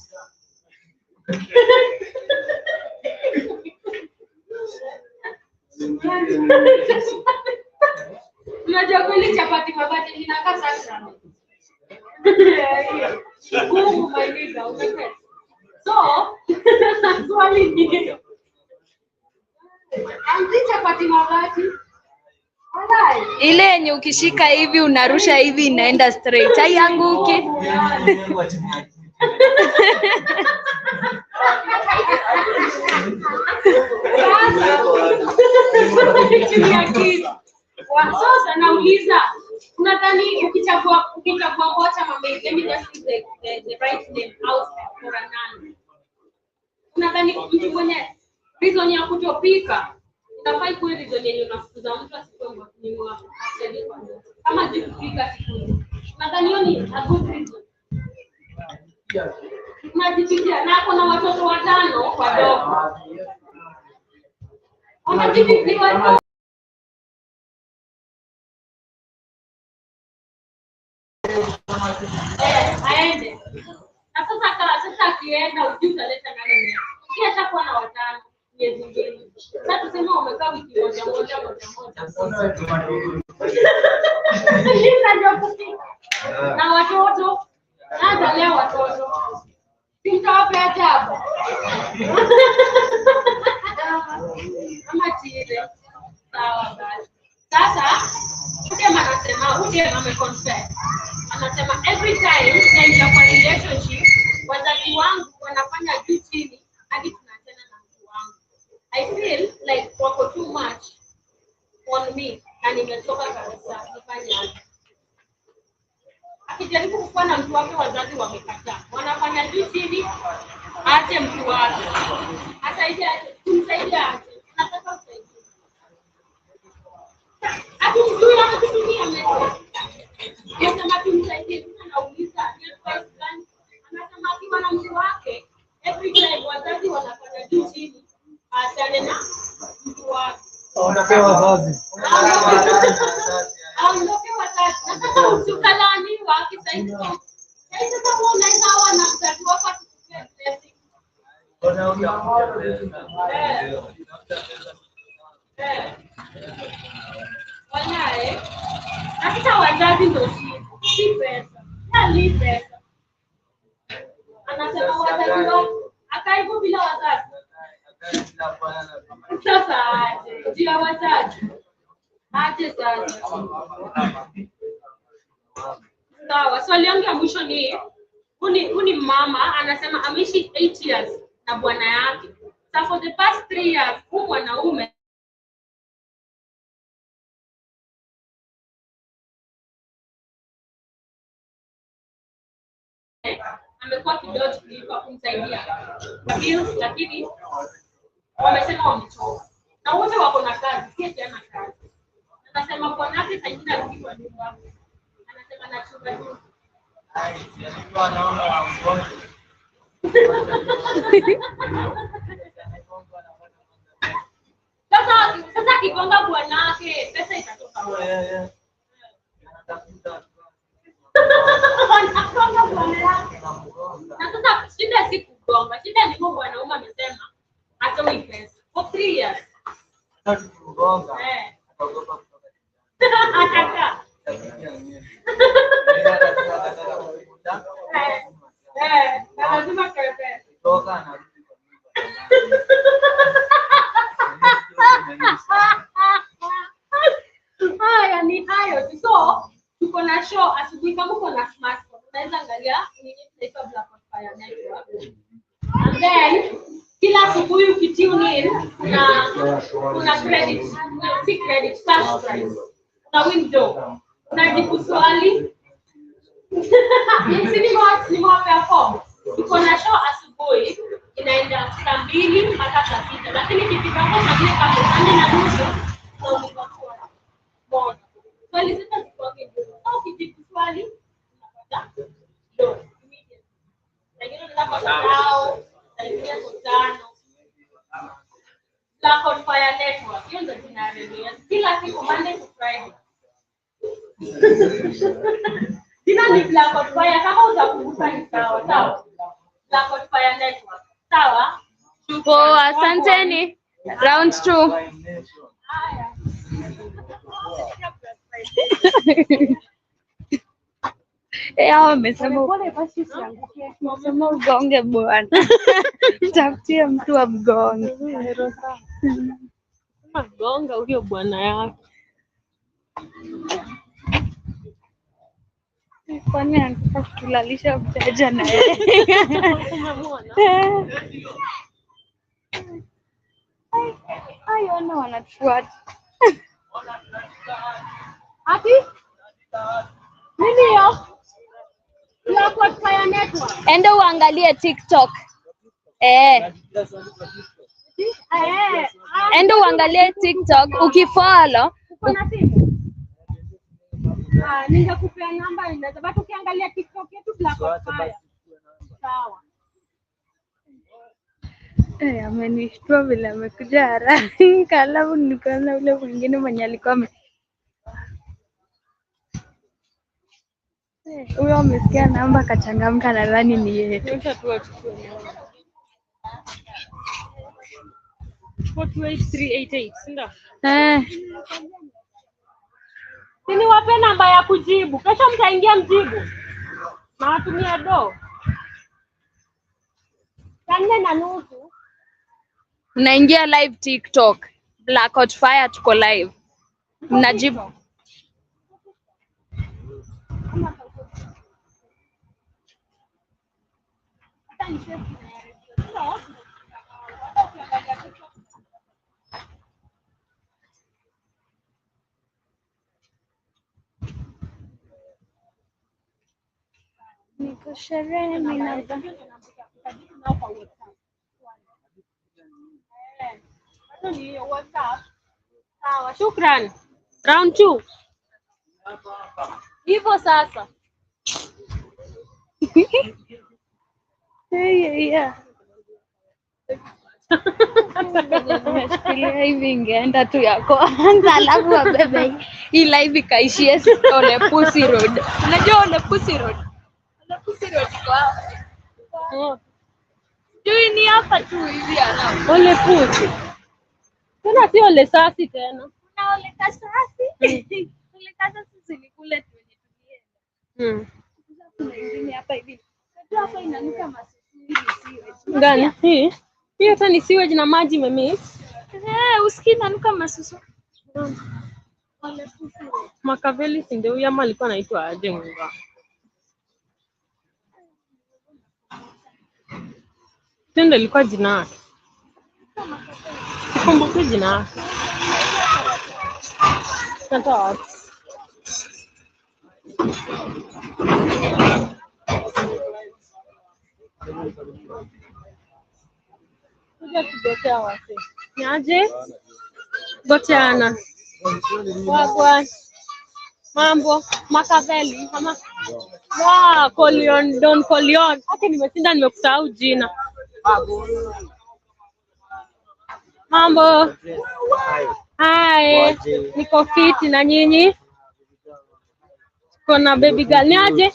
Unajua kweli chapati mabati inakaa sana. Ngumu maiga, umependa. So, swali ni anzi chapati mabati. Ile yenye ukishika hivi unarusha hivi inaenda straight. Haianguki. Sasa nauliza, unadhani ukichagua kocha let me just use the right name out for a nani. Unadhani mtu mwenye reason ya kutopika inafai kuwa reason yenye unafukuza mtu asikuwe mwalimu wako. Kama jipika siku. Unadhani hiyo ni a good reason? Unajipikia na kuna watoto 5 wadogo. Unajipikia aende. Na sasa akienda ukiutaleta nani? Kisha kuwa na 5 miezi mbili. Sasa tuseme umekaa wiki moja. Lisa ndio kupika. Na watoto. Hata leo watoto. Simtawape ajabu. Kama chile. Sawa basi. Sasa kama anasema uje mame confess. Anasema every time naingia kwa relationship wazazi wangu wanafanya juu chini hadi tunaachana na mtu wangu. I feel like wako too much on me na nimechoka kabisa nifanye aje. Akijaribu kuwa na mtu wake wazazi wamekataa. Wanafanya juu chini aache mtu wake. Asaidie tumsaidie aje. Nataka usaidie. Akijui anakutumia message. Anasema tumsaidie anauliza anasema akiwa na mtu wake every time wazazi wanafanya juu chini aachane na mtu wake. Unapewa wazazi. Aondoke wazazi. Nataka usikalaniwa akisaidia. Sasa kama unaweza na mzazi wako akikupa blessing. Wanae. Hata wazazi ndio si pesa. Hali pesa. Anasema wazazi wako akaibu bila wazazi. Sasa aje, jia wazazi. Aje sasa. Sawa, swali yangu ya mwisho ni huni mama anasema ameishi 8 years na bwana yake. So for the past 3 years huyu mwanaume amekuwa kidogo kulipa kumsaidia kwa bills, lakini wamesema wamechoka na wote wako na kazi, si tena kazi. Anasema bwana yake sasa hivi alikuwa nyumba, anasema na chumba tu. Sasa kigonga bwana yake pesa itatoka wapi? Na sasa shida si kugonga, shida ni kwa mwanaume amesema atoi pesa for 3 years. Kugonga. Ataka. Lazima kepe. Kutoka na haya ni hayo tu. So tuko na show asubuhi, kama uko na smartphone unaweza angalia nini inaitwa Black Fire Network. And then kila asubuhi ukitune in kuna credit, si credit, cash prize. Na window. Unajibu swali. Ni mwapa form. Tuko na show asubuhi inaenda saa 2 mpaka saa 6. Lakini kifika hapo saa 4 kama 4:30 na unapata moja. Swali sasa ziko hivi. Au kijibu swali unapata do. Lakini unaweza kupata dao, saidia kutano. Black Fire Network. Hiyo ndio tunaendelea. Kila siku Monday to Friday. Jina ni Black Fire, kama utakumbuka ni sawa, sawa. Black Fire Network. Sawa? Poa, asanteni. Round 2. Haya. Hao wamesema ugonge bwana. Tafutie mtu wa mgonge. Gonga huyo bwana yake. Kwani anataka kutulalisha mteja na yeye. Umemwona? Ona wanatufuata. Ati? Nini hiyo? Black Fire Network. Enda uangalie TikTok. Enda uangalie TikTok ukifollow. Kuna simu? Ningekupea namba inaweza. Bado ukiangalia TikTok yetu Black Fire. Sawa. Amenishtua vile amekuja haraka, alafu nikaona ule mwingine mwenye alikuwa huyo amesikia namba akachangamka, nadhani ni yeye. 428 388 sinda. Sini wape namba ya kujibu. Kesho mtaingia mjibu. Na watumia do. 4:30. Unaingia live TikTok. Blackout Fire tuko live. Mnajibu. Niko sherehe minaza. Sawa, shukran. Round 2. Hivyo sasa. Yeah. Nimeshikilia hivi ingeenda tu ya kwanza alafu wabebe hii live ikaishie Ole Pussy Road. Unajua Ole Pussy Road? Ole Pussy Road iko hapa. Juu ni hapa tu hivi alafu. Ole Pussy. Tena si ole sasi tena. Kuna Ole Kasasi. Ole Kasasi zilikule tu wenye tulienda. Kuna ingine hapa hivi. Unajua hapa inanuka masusu hivi siwe. Gani hii? Hii hata ni sewage na maji imemix. Usikii inanuka masusu. Ole Pussy Road. Makaveli si ndio huyu ama alikuwa anaitwa aje Munga? Tendo ilikuwa jina lake. Sikumbuki jina lake. Nata wapi? Kuja kugotea wase. Ni aje? Goteana. Wagwa. Mambo Makaveli ama Don Corleone. Hata nimeshinda nimekusahau jina. Mambo. Hai. Niko fiti na nyinyi? Kuna baby girl ni aje?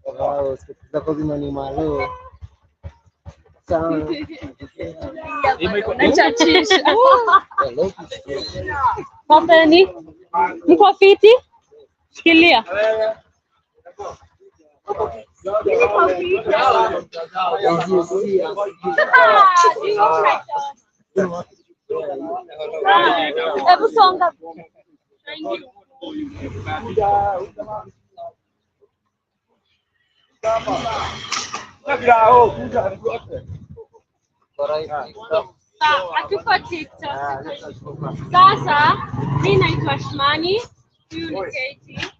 Wow, zako zimani malo. Sana. Nachachisha. Mapeni. Mko fiti? Shikilia. Hebu songa. Hatuko TikTok. Sasa mimi naitwa Shmani, huyu ni Katie.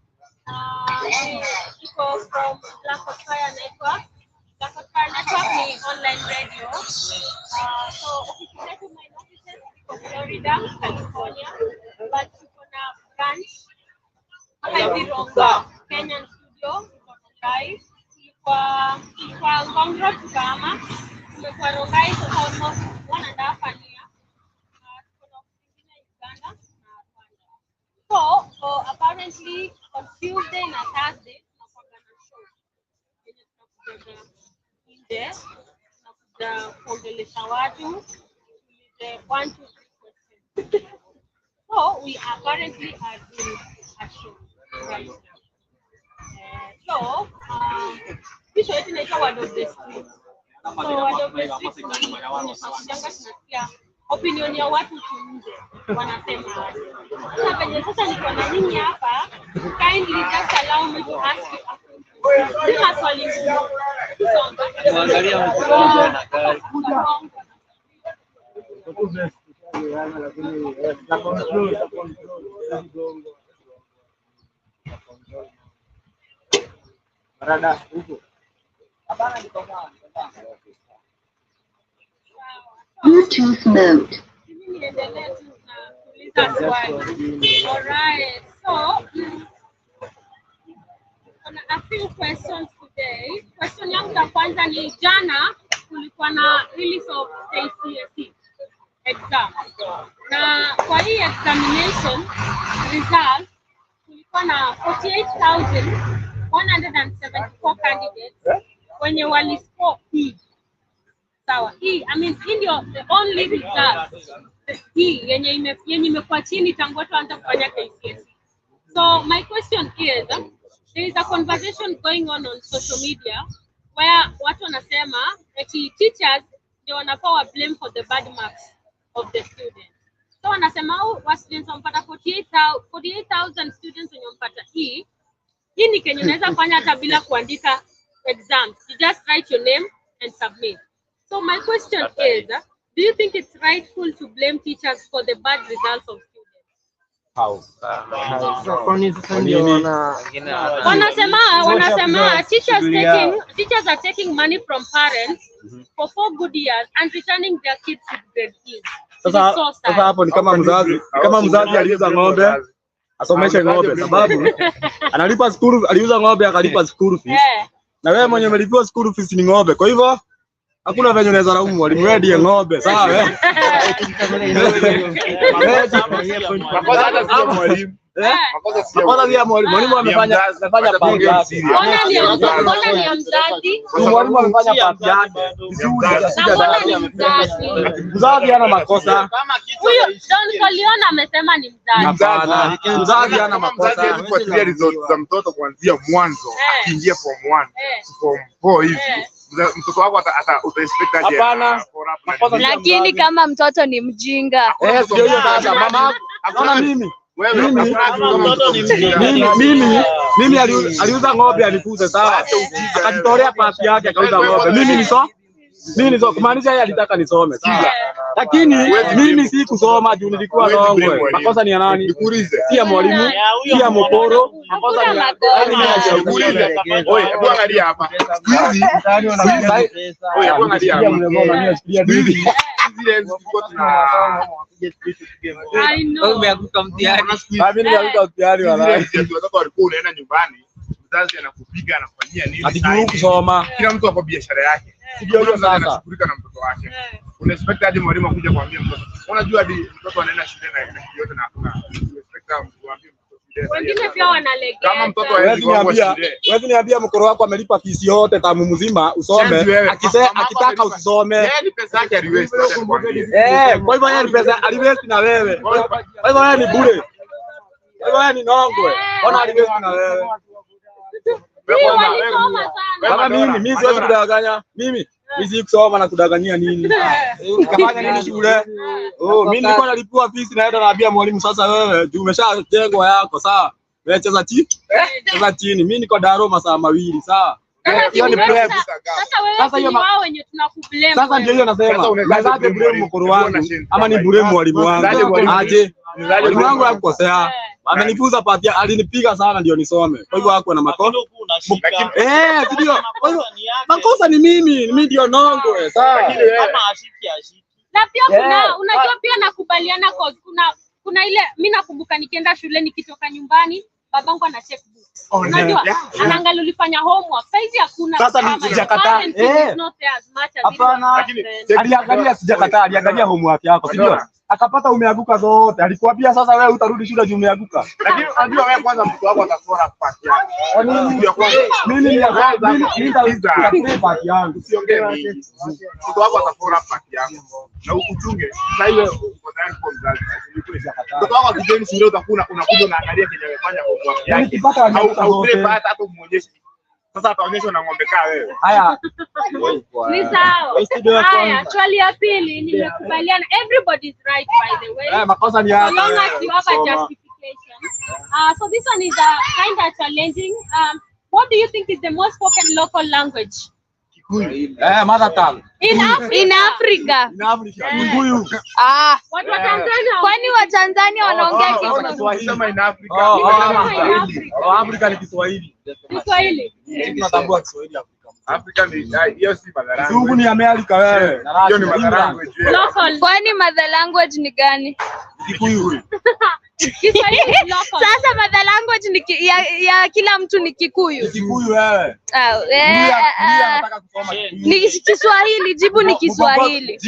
Tuko from Blackout Fire Network. Blackout Fire Network ni online radio. So ukifika tu my offices iko Florida, California, but tuko na branch hapa hivi Rongai, Kenyan studio, tuko Rongai. Tulikuwa Ngong Road tukahama. Tumekuwa Rongai for almost 1.5 years. Tuko na ofisi ingine Uganda na Rwanda. So apparently on Tuesday na Thursday tunakuwa na show yenye tunakuja nje, tunakuja kuongelesha watu, tuulize 1, 2, 3 questions. So we apparently are doing a show right now. So this show inaitwa Word of the Street. So Word of the Street tunasikia opinion ya watu nje wanasema aje. Sasa penye sasa niko na nyinyi hapa, kindly just allow me to ask you ni maswali ngumu. Kuangalia mkutano na gari. Marada huko. Bluetooth mode. Alright, so a few questions today. Question yangu ya kwanza ni jana kulikuwa na release of KCSE exam. Na kwa hii examination result kulikuwa na 48,174 candidates wenye waliscore E. Sawa, E, I mean hii ndio the only result hii yenye imekuwa chini tangu watu waanze kufanya KCSE. So my question is, there is a conversation going on social media where watu wanasema eti teachers ndio wanapewa blame for the bad marks of the students. So wanasema wa students wampata 48,000 students wenye wampata hii ni Kenya unaweza fanya hata bila kuandika exams. You just write your name and submit. So my question is, do you think it's rightful to blame teachers for the bad results of students? How? Wanasema teachers are taking money from parents for 4 good years and returning their kids with grade E's. Sasa hapo ni kama mzazi aliuza ng'ombe asomeshe ng'ombe, sababu analipa school, aliuza ng'ombe akalipa school fees. Na wewe mwenye umelipiwa school fees ni ng'ombe. Kwa hivyo hakuna venye unaweza laumu mwalimu, wewe ndiye ng'ombe, sawa wewe? Makosa si ya mwalimu. Mwalimu amefanya part yake. Mbona ni ya mzazi? Mwalimu amefanya part yake. Mzazi hana makosa. Huyo Don Koliona amesema ni mzazi. Hapana, mzazi hana makosa. Mzazi kufuatilia results za mtoto kuanzia mwanzo akiingia form 1 form 4 hivi. Mtoto wako utaexpect aje? Hapana. Lakini kama mtoto ni mjinga. Sio hiyo sasa. Mama, naona mimi aliuza ng'ombe alikuze, sawa? Akajitolea pasi yake akauza ng'ombe. Mimi niso kumaanisha yeye alitaka nisome, sawa? Lakini mimi si kusoma juu nilikuwa Rongwe. Makosa ni ya nani? Nikuulize. Si ya mwalimu, si ya mokoro. Makosa ni ya nikuulize. Oye, hebu angalia hapa. Oye, hebu angalia hapa. I know. Umeanguka mtihani. Mimi nilianguka mtihani wala. Watoto walikuwa unaenda nyumbani, mzazi anakupiga anafanyia nini? Atijuu kusoma. Kila mtu ako biashara yake. Ndio hiyo sasa. Anashughulika na mtoto wake. Unaexpect aje mwalimu akuja kuambia mtoto? Unajua hadi mtoto anaenda shule na yote na hakuna. Unaexpect kuambia mtoto wengine pia wanalegea. Kama mtoto haezi wewe niambia mkoro wako amelipa fees yote tamu mzima usome, akitaka usisome. Yeye ni pesa yake aliwaste. Kwa hivyo yeye ni pesa aliwaste na wewe. Kwa hivyo wewe ni bure. Kwa hivyo wewe ni nongwe. Ona aliwaste na wewe. Kama mimi siwezi kudanganya. Mimi si kusoma na kudanganyia nini? Kafanya nini shule? Mimi nilikuwa nalipua fees naenda naambia mwalimu sasa wewe juu umeshajengwa yako, sawa? Wewe cheza chini. Mimi niko daro masaa mawili, sawa? Hiyo ni prep. Sasa hiyo wao wenye tunakublame. Sasa ndio hiyo nasema. Lazima blame mkoro wangu ama ni blame mwalimu wangu. Aje. Mwalimu wangu hakukosea. Amenifuza pati, alinipiga sana ndio nisome. Kwa hivyo hakuwa na makosa. Ndio. Kwa hivyo makosa ni mimi ndio nongwe. Sawa. Kama ashiki. Na pia unajua pia nakubaliana cause kuna ile mimi nakumbuka nikienda shule nikitoka nyumbani babangu ana checkbook. Unajua anaangalia ulifanya homework. Saizi hakuna. Sasa sijakataa. Hapana. Aliangalia sijakataa, aliangalia homework yako, si ndio? Akapata umeanguka zote. Alikwambia sasa wewe utarudi shule juu umeanguka. Lakini unajua wewe kwanza mtu wako atasora pati yake. Kwa nini ya kwanza? Mimi nitalipa pati yangu. Usiongee mingi. Mtu wako atasora pati yako. Na uchunge. Sasa hiyo uko tayari kwa mzazi. Mtu wako akijeni shule utakuwa unakuja unaangalia kenye amefanya homework yake. Au prepare hata umuonyeshe. Sasa ataonyeshwa na ng'ombe kaa wewe. Haya. Ni sawa. Haya, swali ya pili nimekubaliana. Everybody is right by the way. Makosa ni yako. So long as you have a justification. So this one is kind of challenging. What do you think is the most spoken local language? Mother tongue. In Africa. Kikuyu. Watu wa Tanzania. Kwani wa Tanzania wanaongea Kiswahili? Kama in Africa. Afrika ni Kiswahili. Kiswahili. Tunatambua Kiswahili Afrika. Afrika ni hiyo si mother language. Mungu ni Amerika wewe. Hiyo ni mother language. Local. Kwani mother language ni gani? Kikuyu. Kiswahili local. Sasa mother language ni ya kila mtu ni Kikuyu. Kikuyu wewe. Nataka kusoma Kikuyu. Ni Kiswahili, jibu ni Kiswahili.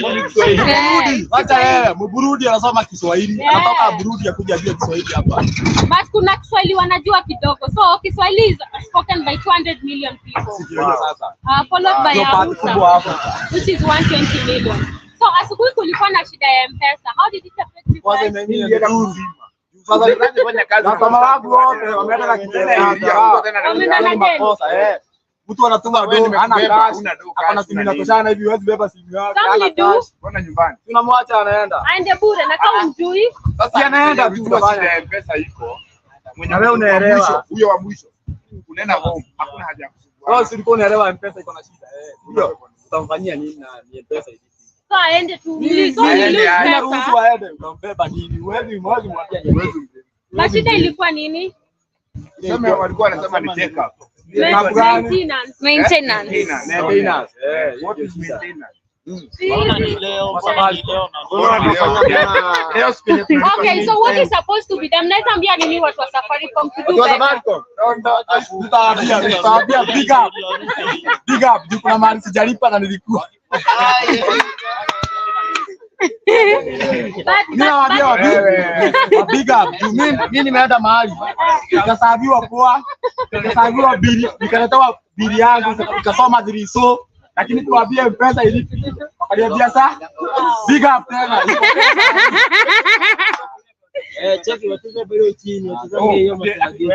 Wacha wewe, Mburudi anasoma Kiswahili. Anatoka Burudi akuja ajue Kiswahili hapa. But kuna Kiswahili wanajua kidogo. So Kiswahili is spoken by 200 million people. Followed by Hausa, which is 120 million. So asubuhi kulikuwa na shida ya M-Pesa. How did it affect you guys? Sasa nifanye kazi. Na kama wangu wote wameenda na kijana makosa mtu anatuma do hana cash, anatumia toshana hivi huwezi beba simu yake. Mbona nyumbani? Tunamwacha anaenda. Aende bure na kama mjui. Sasa anaenda tu kwa pesa iko. Mwenye wewe unaelewa. Huyo wa mwisho. Unaenda home. Hakuna haja ya kusumbua. Wewe si ulikuwa unaelewa mpesa iko na shida Ndio. Utamfanyia nini na mpesa hivi? Sasa aende tu. Ruhusu aende unambeba nini? Huwezi mwambia huwezi. Na shida ilikuwa nini? Sema walikuwa wanasema ni check up. Maintenance. What is maintenance? Okay, so what is supposed to be done? Let's ambia nini watu wa Safaricom to do better? Tutaambia big up. Kuna mali sijalipa na nilikuwa. Big up. Mimi nimeenda mahali. Nikasabiwa poa. Nikasabiwa bili, nikaletewa bili yangu, nikasoma diriso, lakini tuambie pesa ilipi. Akaniambia sasa big up tena. Cheki watuze bado chini, watazame hiyo message.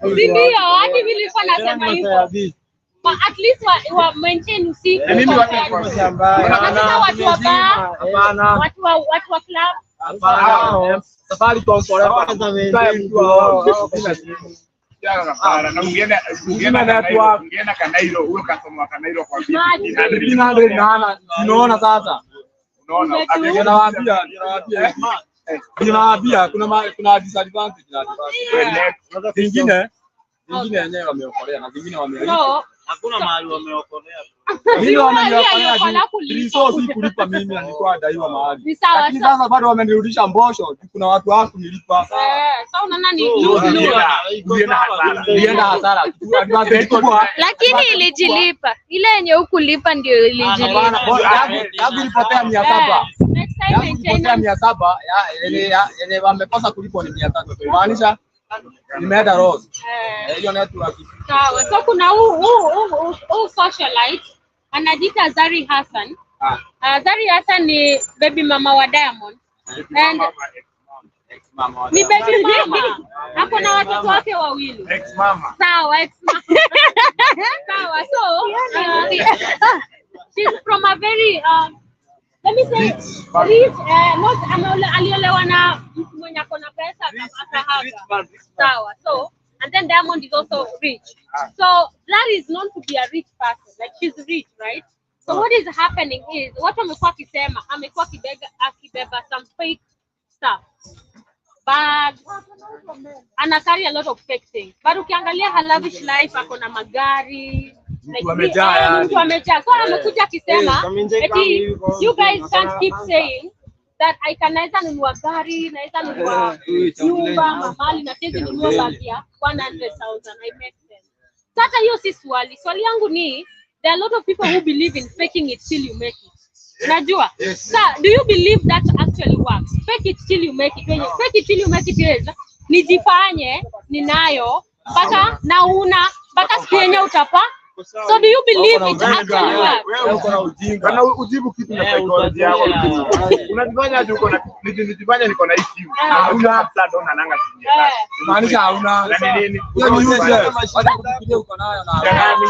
Ndio, hadi nilikuwa nasema hivyo. But at least wa maintain usiku. Mimi watu wa shamba. Watu wa bar, hapana. Watu wa club. Hapana. Safari kwa forever. Na ungeenda Kanairo, huyo customer Kanairo kwa vipi? 300 na unaona sasa. Ninawaambia kuna disadvantage na advantage. Zingine wenyewe wameokolea na zingine wamelipa. Hakuna mahali wameokolea. Mimi wameokolea resource kulipa mimi na nilikuwa daiwa mahali. Lakini sasa bado wamenirudisha mbosho. Kuna watu wako nilipa. Sasa unaona ni nilienda hasara. Lakini ilijilipa. Ile yenye hukulipa ndio ilijilipa. Yangu ilipotea 700. Ilipotea 700 yenye wamekosa kulipa ni 300. Maanisha nimeenda Rose. Hiyo network. Sawa. So kuna huu socialite anajiita Zari Hassan. Zari Hassan ni baby mama wa Diamond. And ni baby mama. Hapo na watoto wake wawili. Ex mama. Sawa, ex mama. Sawa. So she's from a very let me say rich, aliolewa na mtu mwenye ako na pesa akahaga. Sawa. So and then Diamond is also rich. So Larry is known to be a rich person. Like she's rich, right? So what is happening is watu amekuwa akisema amekuwa akibeba some fake stuff. But ana carry a lot of fake things. But ukiangalia her lavish life, ako na magari, mtu amejaa. So amekuja akisema eti you guys can't keep saying that I can naweza nunua gari, naweza nunua nyumba, mali na siwezi nunua bagi ya 100,000. I make sense. Sasa hiyo si swali. Swali yangu ni there are a lot of people who believe in faking it till you make it. Unajua? So do you believe that actually works? Fake it till you make it. Fake it till you make it is nijifanye ninayo mpaka na una mpaka siku yenye utapa. So do you believe it actually works? Wewe uko na ujinga. Kana ujibu kitu na psychology yako. Unajifanya hadi uko na nijifanya niko na IQ. Hauna plan ona nanga chini. Maanisha hauna. Na nini? Hiyo ni uwezo. Hata kufikiria uko nayo na.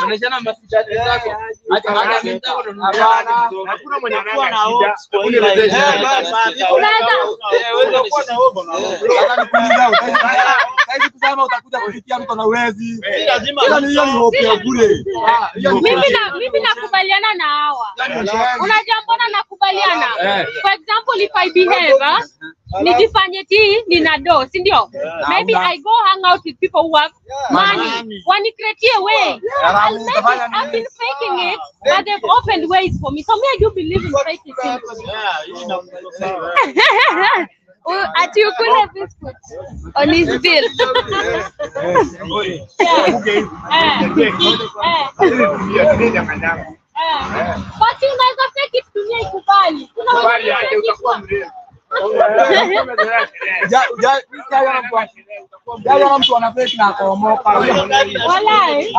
Unashana masichati zako. Hata mtako ndo hakuna mwenye anakuwa na hope. Unirejesha. Wewe kuwa na hope na hope. Hata nikuuliza sasa kusema utakuja kufikia mtu na uwezi. Lazima hiyo ni hope ya bure. Mimi nakubaliana na hawa. Unajua mbona nakubaliana? For example, if I behave, nijifanye ti nina do, si ndio? Maybe I go hang out with people who have money. Wani create a way. I've been faking it, but they've opened ways for me. So me, I do believe in faking it. At you could have biscuit on his bill. But unaweza fake it dunia ikubali. Kubali aje utakuwa mrefu. Jaja mtu ana fake na kuomoka. Walai.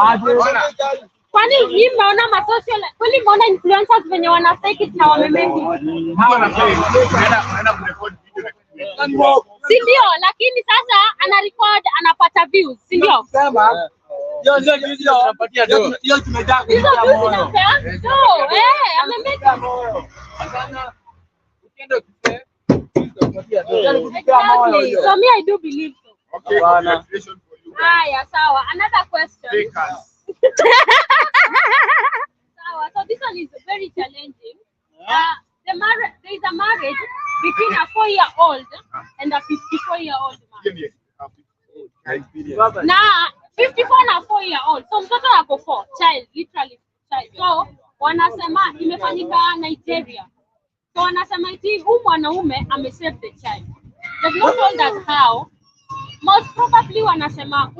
Kwani nyinyi mnaona masocial, kwani mnaona influencers wenye wana fake it na wamemeki? Hawa na fake. Unaenda kurecord video Si ndio? Lakini sasa ana record anapata views, si ndio? Sema hiyo tumejaa kwa moyo. Amemeka moyo. Sana ukienda exactly. So me I do believe so. Okay, congratulations for you. Haya, sawa. Another question. Sawa. So this one is very challenging. There is a marriage between a 4-year-old and a 54-year-old man. Na 54 na 4-year-old. So mtoto ako 4, child, literally child. So wanasema imefanyika Nigeria. So wanasema eti huyu mwanaume amesave the child. They've not told us how. Most probably wanasema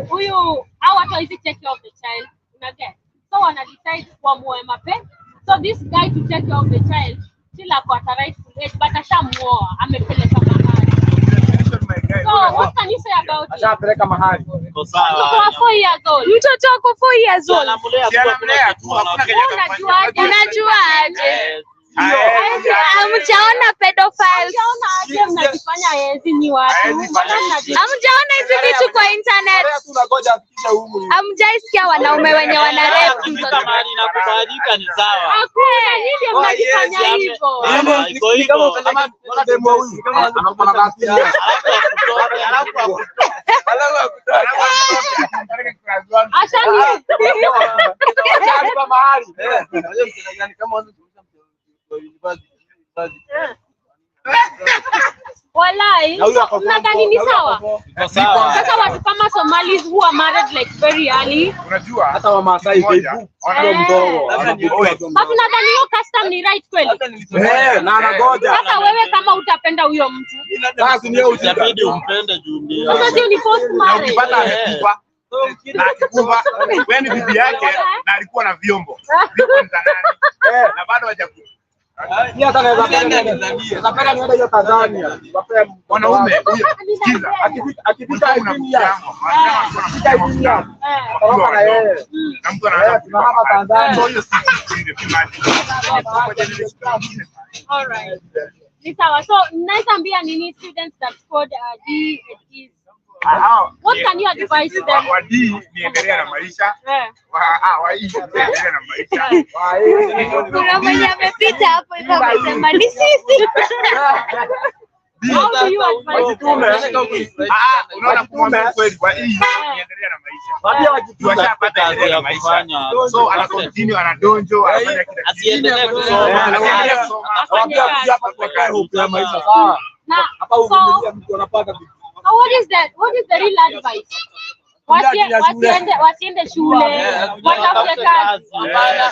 huyu hawatawezi take care of the child. Unaget? So wana decide wamuoe mape. So this guy to take care of the child still ako at a rightful age, but ashamuoa, amepeleka mahali. So what can you say about it? Ashapeleka mahali. Mtoto wa 4 years old. Mtoto wako 4 years old. Unajuaje? Hamjaona pedophiles? Mnajifanya enzi ni watu. Hamjaona hizi vitu kwa internet? Hamjaisikia wanaume wenye wana rape mtoto? Inakubalika ni sawa. Hakuna, nyinyi mnajifanya hivyo. Iko hivyo. Kama demo huyu anakuwa na Walai, nadhani ni sawa. Sasa watu kama Somalis who are married like very early. Unajua hata wa Maasai Facebook mdogo. Basi nadhani hiyo custom ni right kweli. Na anagoja. Sasa wewe kama utapenda huyo mtu. Basi ni utabidi umpende juu ndio. Sasa hiyo ni forced marriage. ukipata amekufa na akikufa wewe ni bibi yake na alikuwa na vyombo. Vyombo ni za nani? Na bado hajakufa. Ni hata naweza napenda niende hiyo Tanzania. Wanaume huyo sikiza akipita hivi ya. Na mtu anaanza hapa Tanzania. hiyo All right. Ni sawa. So naambia nini students that scored D is what can you advise them? Wadi niendelea na maisha. Wai niendelea na maisha. Kuna mwenye amepita hapo hivyo amesema ni sisi. How do you advise? Unaona kumwambia kweli kwa hii niendelea na maisha. Wadi washapata kazi ya kufanya. So ana continue anadonjo anafanya kila kitu. Asiendelee kusoma. Wadi hapa kwa kai huko ya maisha sawa. Hapa uvumilia mtu anapata vitu. What is the real advice? Wasiende shule, watafute kazi.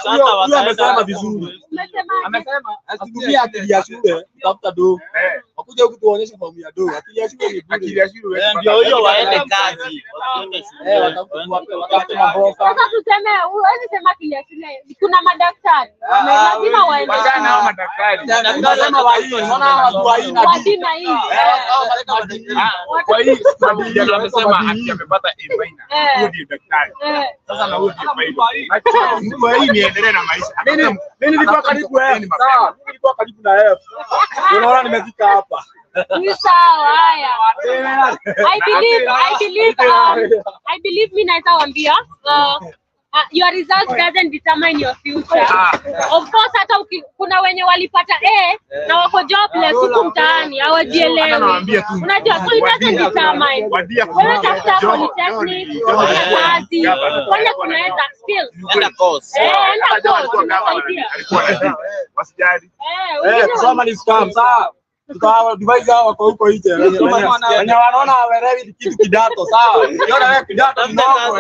Huyo amesema vizuri. Amesema asitumie akili ya shule kutafuta do. Wakuja huku tuonyeshe formu ya do. Akili ya shule ni akili ya shule. Ndio hiyo waende kazi. Wasiende shule. Watafute maboka. Sasa tuseme huwezi sema akili ya shule. Kuna madaktari. Lazima waende. Wachana hao madaktari. Nasema wa hii, unaona watu wa hii na Wadina hii. Kwa hii ndio amesema amepata A-. Huyo ndio daktari. Sasa na huyo ndio kwa hii niendelee na maisha. mimi nilikuwa karibu sawa. Mimi nilikuwa karibu na F. Unaona nimefika hapa. Ni sawa haya. I believe mimi naweza waambia your results doesn't determine your future. Of course hata kuna wenye walipata A na wako jobless huko mtaani hawajielewi. Unajua so it doesn't determine. Wewe tafuta polytechnic, kazi, wala kunaweza skills. Enda course. Enda course. Wasijali. Kusoma ni scam sawa. Tukawa device hao wako huko nje. Wenye wanaona hawaelewi kitu kidato sawa. Unaona wewe kidato ni ndogo.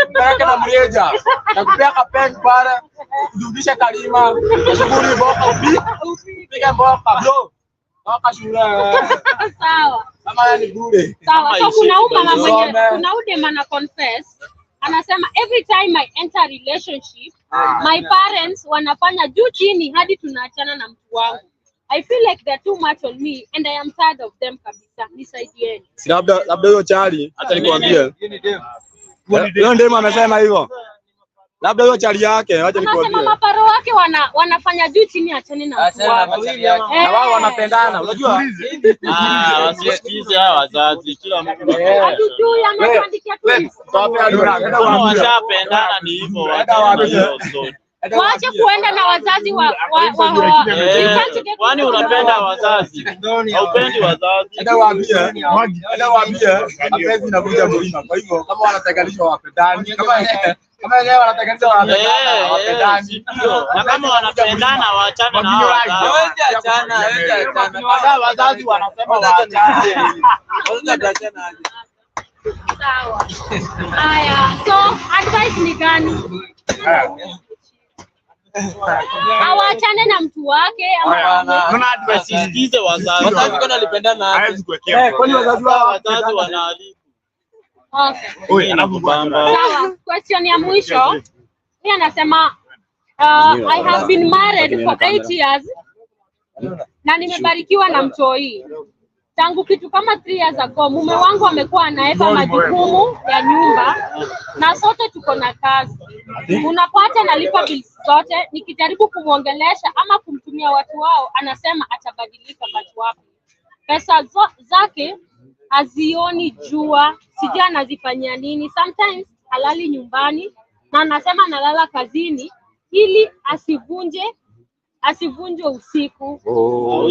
Mpaka na mreja. Nakupea kapen pale. Kujudisha kalima. Shughuli boka upiga boka bro. Boka shule. Sawa. Kama ni bure. Sawa. So kuna udema na confess. Anasema every time I enter a relationship, my parents wanafanya juu chini hadi tunaachana na mtu wangu. I feel like they're too much on me and I am tired of them kabisa. Nisaidieni. Si labda hiyo chali hata nikwambie. Leo ndio amesema hivyo. Labda hiyo chali yake, wacha nikwambie. Anasema maparo wake wanafanya juu chini achane na mtu wake. Na wao wanapendana, unajua? Wasisikize hawa wazazi kila mtu. Hatujui ameandikia tu. Kama washapendana ni hivyo. Waache kuenda na wazazi wa kwani unapenda wazazi? Haupendi wazazi? Enda waambie mapenzi inakuja mlima. Kwa hivyo kama wanatenganishwa wapendani, kama leo wanatenganishwa wapendani. Na kama wanapendana waachane na wazazi. Hawezi achana. Sasa wazazi wanasema waachane. Sawa. Haya, so advice ni gani? Hawaachane na mtu wake Kuna advice isikize wazazi. Wazazi kana lipendana hawezi kuwekea. Kwani wazazi wanaharibu. Okay. Sawa, question ya mwisho. Yeye anasema I have been married for 8 years na nimebarikiwa na mtoi. Tangu kitu kama 3 years ago mume wangu amekuwa anaepa majukumu ya nyumba na sote tuko na kazi. Unapata nalipa bills zote, nikijaribu kumuongelesha ama kumtumia watu wao anasema atabadilika watu wapi. Pesa zake hazioni jua, sijui anazifanyia nini. Sometimes halali nyumbani na anasema analala kazini ili asivunje usiku.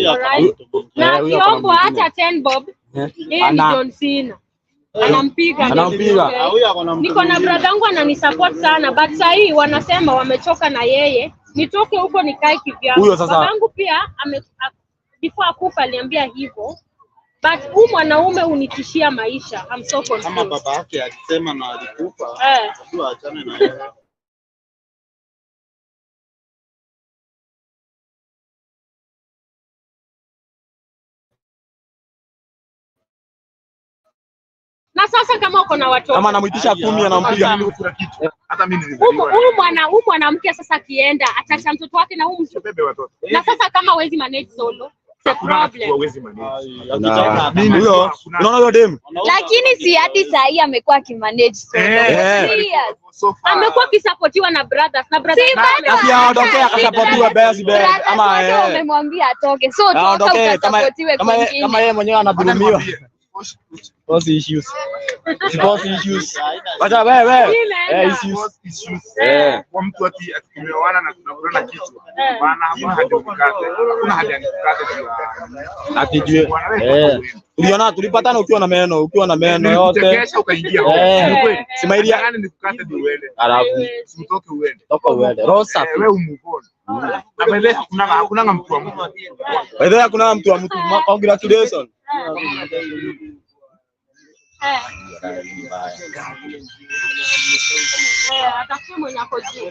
Alright. Na kiombo hata 10 bob yeye ni John Cena. Anampiga. Niko na brother yangu ananisupport sana but sasa hii wanasema wamechoka na yeye. Nitoke huko nikae kivyangu. Baba yangu pia before akufa aliambia hivyo. But huyu mwanaume unitishia maisha. I'm so confused. Kama baba yake alisema na alikufa, tu aachane na yeye. Na sasa kama uko na watoto kama anamuitisha 10 anampiga. Hata mimi huyu mwanamke sasa akienda atacha mtoto wake na huyu mtu. Na sasa kama hawezi manage solo the problem. Huyo unaona huyo dem? Lakini si hadi saa hii amekuwa akimanage solo. Amekuwa akisupportiwa na brothers na brothers. Na pia aondoke akasupportiwa best ama wamemwambia atoke. So toka ukasupportiwe kwingine. Kama yeye mwenyewe anadhulumiwa. Boss issues. Wacha wewe. Issues. Kwa mtu akimeoana na tunakuona kichwa. Maana hakuna haja ukate. Hakuna haja nikukate tu. Atijue. Uliona tulipatana ukiwa na meno yote. Kesho ukaingia. Simailia gani nikukate ndio uende. Alafu utoke uende. Toka uende. Rosa. Wewe umuvone. Na baadaye hakuna mtu wa mtu. Baadaye hakuna mtu wa mtu. Congratulations. Atakuwa mwenye ako juu.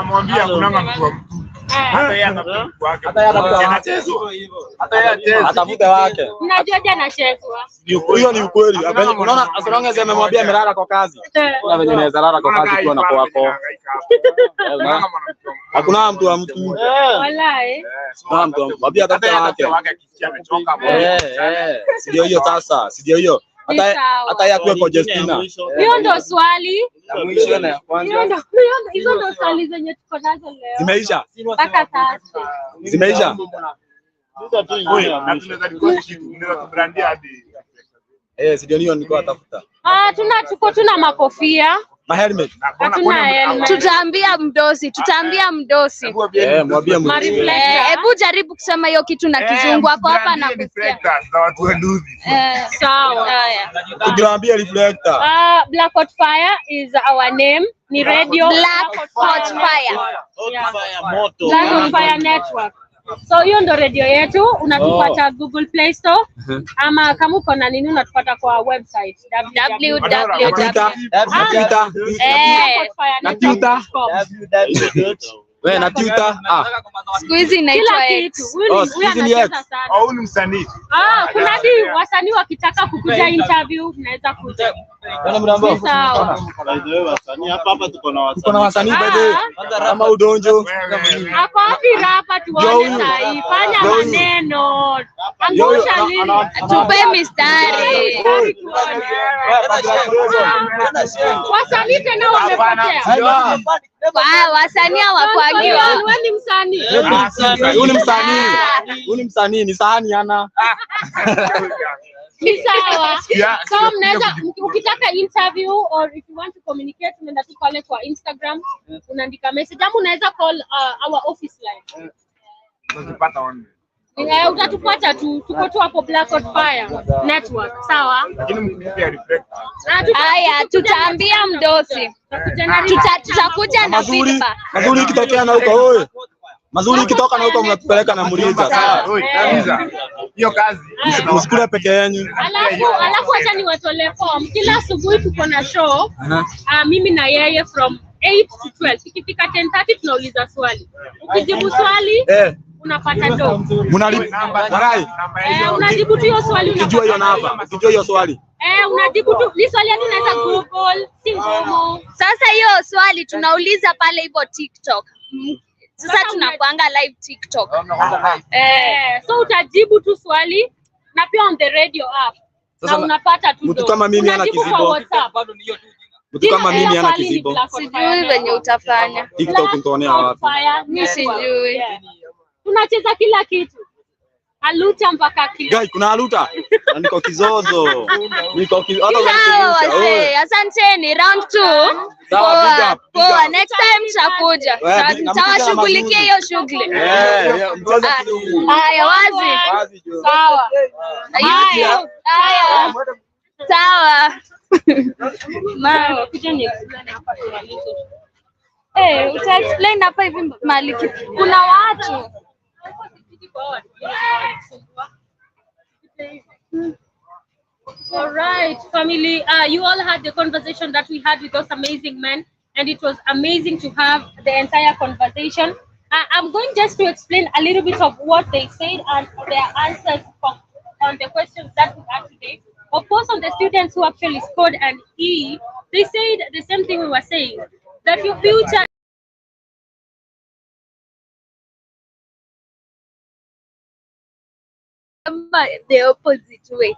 Mwambie hakuna mtu wa mtu. Hata yeye atafuta wake. Unajua jana anachezwa. Hiyo ni ukweli. Unaona as long as amemwambia amelala kwa kazi. Na venye anaweza lala kwa kazi kwa na kwako. Hakuna mtu wa mtu. Wallahi. Na mtu mwambie atafuta wake. Amechoka. Sio hiyo sasa, sio hiyo. Hata yakwe kwa Justina. Hiyo ndo swali. Ya mwisho na ya kwanza. Hizo ndo swali zenye tuko nazo leo. Zimeisha. Mpaka sasa. Zimeisha. Na tunaweza kukosa kitu, tunaweza kubrandia hadi. Sio hiyo nilikuwa natafuta. Tuna makofia. Ma helmet. Hatuna helmet. Tutaambia mdosi. Mwambie mdosi. Hebu jaribu kusema hiyo kitu na kizungu hapo hapa na kusikia. Za watu wa nduzi. Sawa. Tukiwaambia reflector. Black Hot Fire is our name. Ni radio Black Hot Fire. Moto. Black Hot Fire Network. So hiyo ndo radio yetu, unatupata Google Play Store ama kama uko na nini unatupata kwa website Wewe na Twitter siku hizi inaitwa X. Au ni msanii? Kuna hadi wasanii wakitaka kukuja interview unaweza kuja. Bwana Mrambo. Wasanii hapa tuko na wasanii. Tuko na wasanii bado. Kama Udonjo. Hapo wapi rapa tuone sahi. Fanya maneno. Angusha nini? Tupe mistari. Wasanii tena wamepotea. Wasanii hawakwangiwa. Wewe ni msanii. Huyu ni msanii, ni sahani ana. Ni sawa. So mnaweza ukitaka interview or if you want to communicate unaenda tu pale kwa Instagram, unaandika message ama unaweza call our office line. Unazipata on. Utatupata tu, tuko tu hapo Blackwood Fire Network, sawa? Lakini mkipia reflector. Haya, tutaambia mdosi. Tutakuja na feedback. Mazuri ikitokea na huko wewe. Mazuri ikitoka na huko mnatupeleka na Muriza. Oi, Muriza. Hiyo kazi. Msikule peke yenu. Alafu acha niwatolee form. Kila asubuhi tuko na show. Mimi na yeye from 8 to 12. Ikifika 10:30 tunauliza swali. Ukijibu swali unapata do. Unajibu tu hiyo swali, ukijua hiyo namba, ukijua hiyo swali. Unajibu tu ni swali hadi unaweza Google, si ngumu. Sasa hiyo swali tunauliza pale hivyo TikTok. Sasa tunakuanga live TikTok. So utajibu tu swali na pia on the radio app. Na unapata tu. Mtu kama mimi ana kizibo. Mtu kama mimi ana kizibo. Sijui venye utafanya. TikTok nitaonea wapi? Mimi sijui. Tunacheza kila kitu. Aluta mpaka kila. Guys, kuna aluta. Niko kizozo. Asanteni round 2. Poa, next time tutakuja. Tutawashughulikia hiyo shughuli. Haya, wazi. Sawa. Haya. Sawa. Mama, kuja ni explain hapa uta explain hapa hivi Maliki. Kuna watu. All right, family. You all had the conversation that we had with those amazing men, and it was amazing to have the entire conversation. I'm going just to explain a little bit of what they said and their answers on the questions that we had today. Of course, on the students who actually scored an E, they said the same thing we were saying, that your future the opposite way.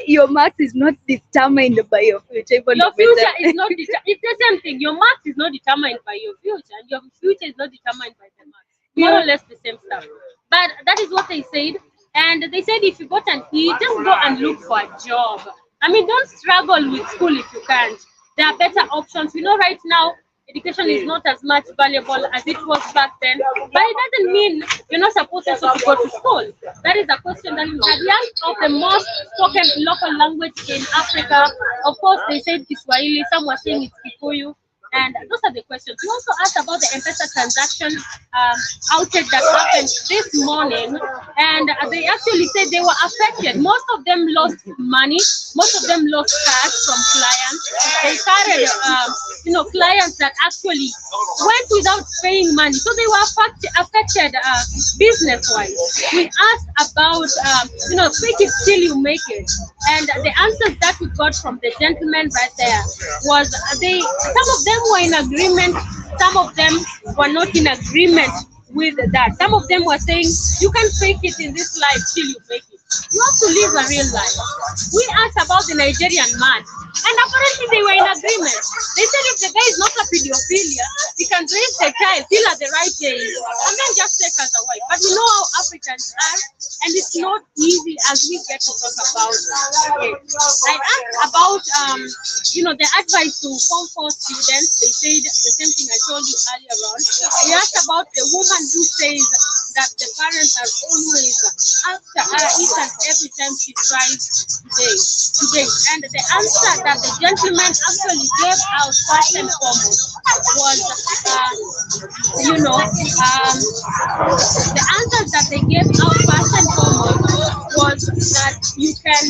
Your marks is not determined by your future. Your future is not it's the same thing. Your marks is not determined by your future, and your future is not determined by the marks. More or less the same stuff. But that is what they said. And they said if you got an E, just go and look for a job. I mean, don't struggle with school if you can't. There are better options. We know right now education is not as much valuable as it was back then, but it doesn't mean you're not supposed to go to school. That is a question that we had. Young of the most spoken local language in Africa. Of course, they said Kiswahili, some were saying it's Kikuyu. And those are the questions. We also asked about the M-Pesa transaction outage that happened this morning, and they actually said they were affected. Most of them lost money. Most of them lost cash from clients. They started, clients that actually went without paying money, so they were affected business-wise. We asked about, fake it till you make it, and the answers that we got from the gentleman right there was some of them were in agreement, some of them were not in agreement with that. Some of them were saying you can fake it in this life till you make it. You have to live a real life. We asked about the Nigerian man, and apparently they were in agreement. They said if the guy is not a pedophilia, he can raise the child till at the right age and then just take as a wife. But we know how Africans are, and it's not easy as we get to talk about it. I asked about the advice to Form 4 students. They said the same thing I told you earlier on. We asked about the woman who says that the parents are always after her each and every time she tries today. And the answer that the gentleman actually gave out first and foremost was, the answer that they gave out first and foremost was that you can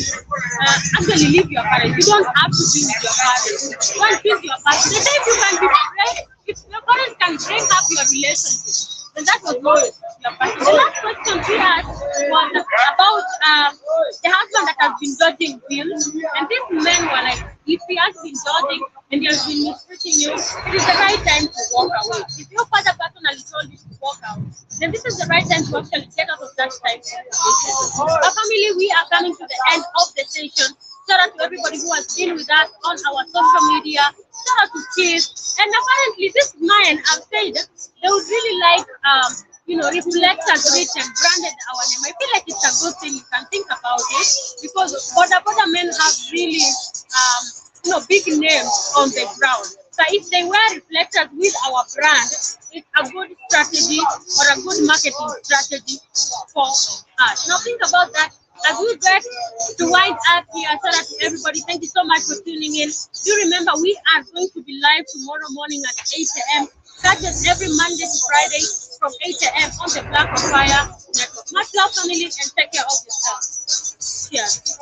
actually leave your parents. You don't have to be with your parents. Don't choose your parents. They say if you can be friends, if your parents can break up your relationship, then that was not your parents. The last question we asked was about the husband that has been dodging bills, and these men were like, if he has been dodging and he has been mistreating you, it is the right time to walk away. If your father personally told you to walk out, then this is the right time to actually get out of that type of situation. Our family, we are coming to the end of the session. Shout out to everybody who has been with us on our social media. Shout out to Keith. And apparently, this man have said they would really like, reflectors written, branded our name. I feel like it's a good thing. You can think about it because border men have really, big names on the ground. So if they wear reflectors with our brand, it's a good strategy or a good marketing strategy for us. Now think about that. As we get to wind up here, shout out to everybody. Thank you so much for tuning in. Do remember we are going to be live tomorrow morning at 8 a.m. Catch us every Monday to Friday from 8 a.m. on the Black on Fire Network. Much love, family, and take care of yourself. Cheers.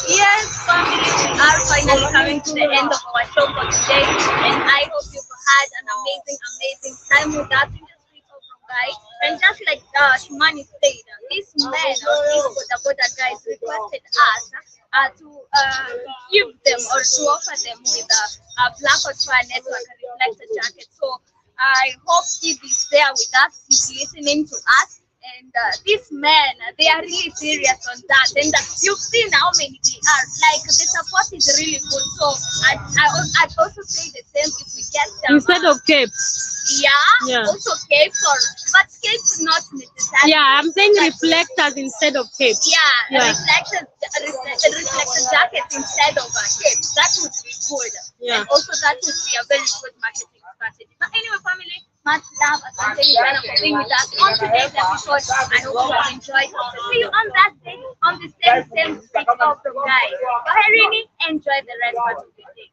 Yes, family, we are finally coming to the end of our show for today, and I hope you've had an amazing time with us in the streets of Rongai. And just like Shimani said, this man or these border guys requested us to give them or to offer them with a Black Hot Fire Network reflector jacket. So I hope Steve is there with us, he's listening to us. And these men, they are really serious on that. And you've seen how many they are. Like, the support is really good. So I'd also say the same if we get them. Instead of capes. Yeah, also capes, but capes not necessarily. Yeah, I'm saying reflectors instead of capes. Yeah. Reflector jackets instead of capes. That would be good. Yeah. And also that would be a very good marketing strategy. But anyway, family, much love and thank you for being with us on today's episode. I hope you have enjoyed. Hope to see you on that day on the same street of the guy. Go ahead, Rini, enjoy the rest of the day.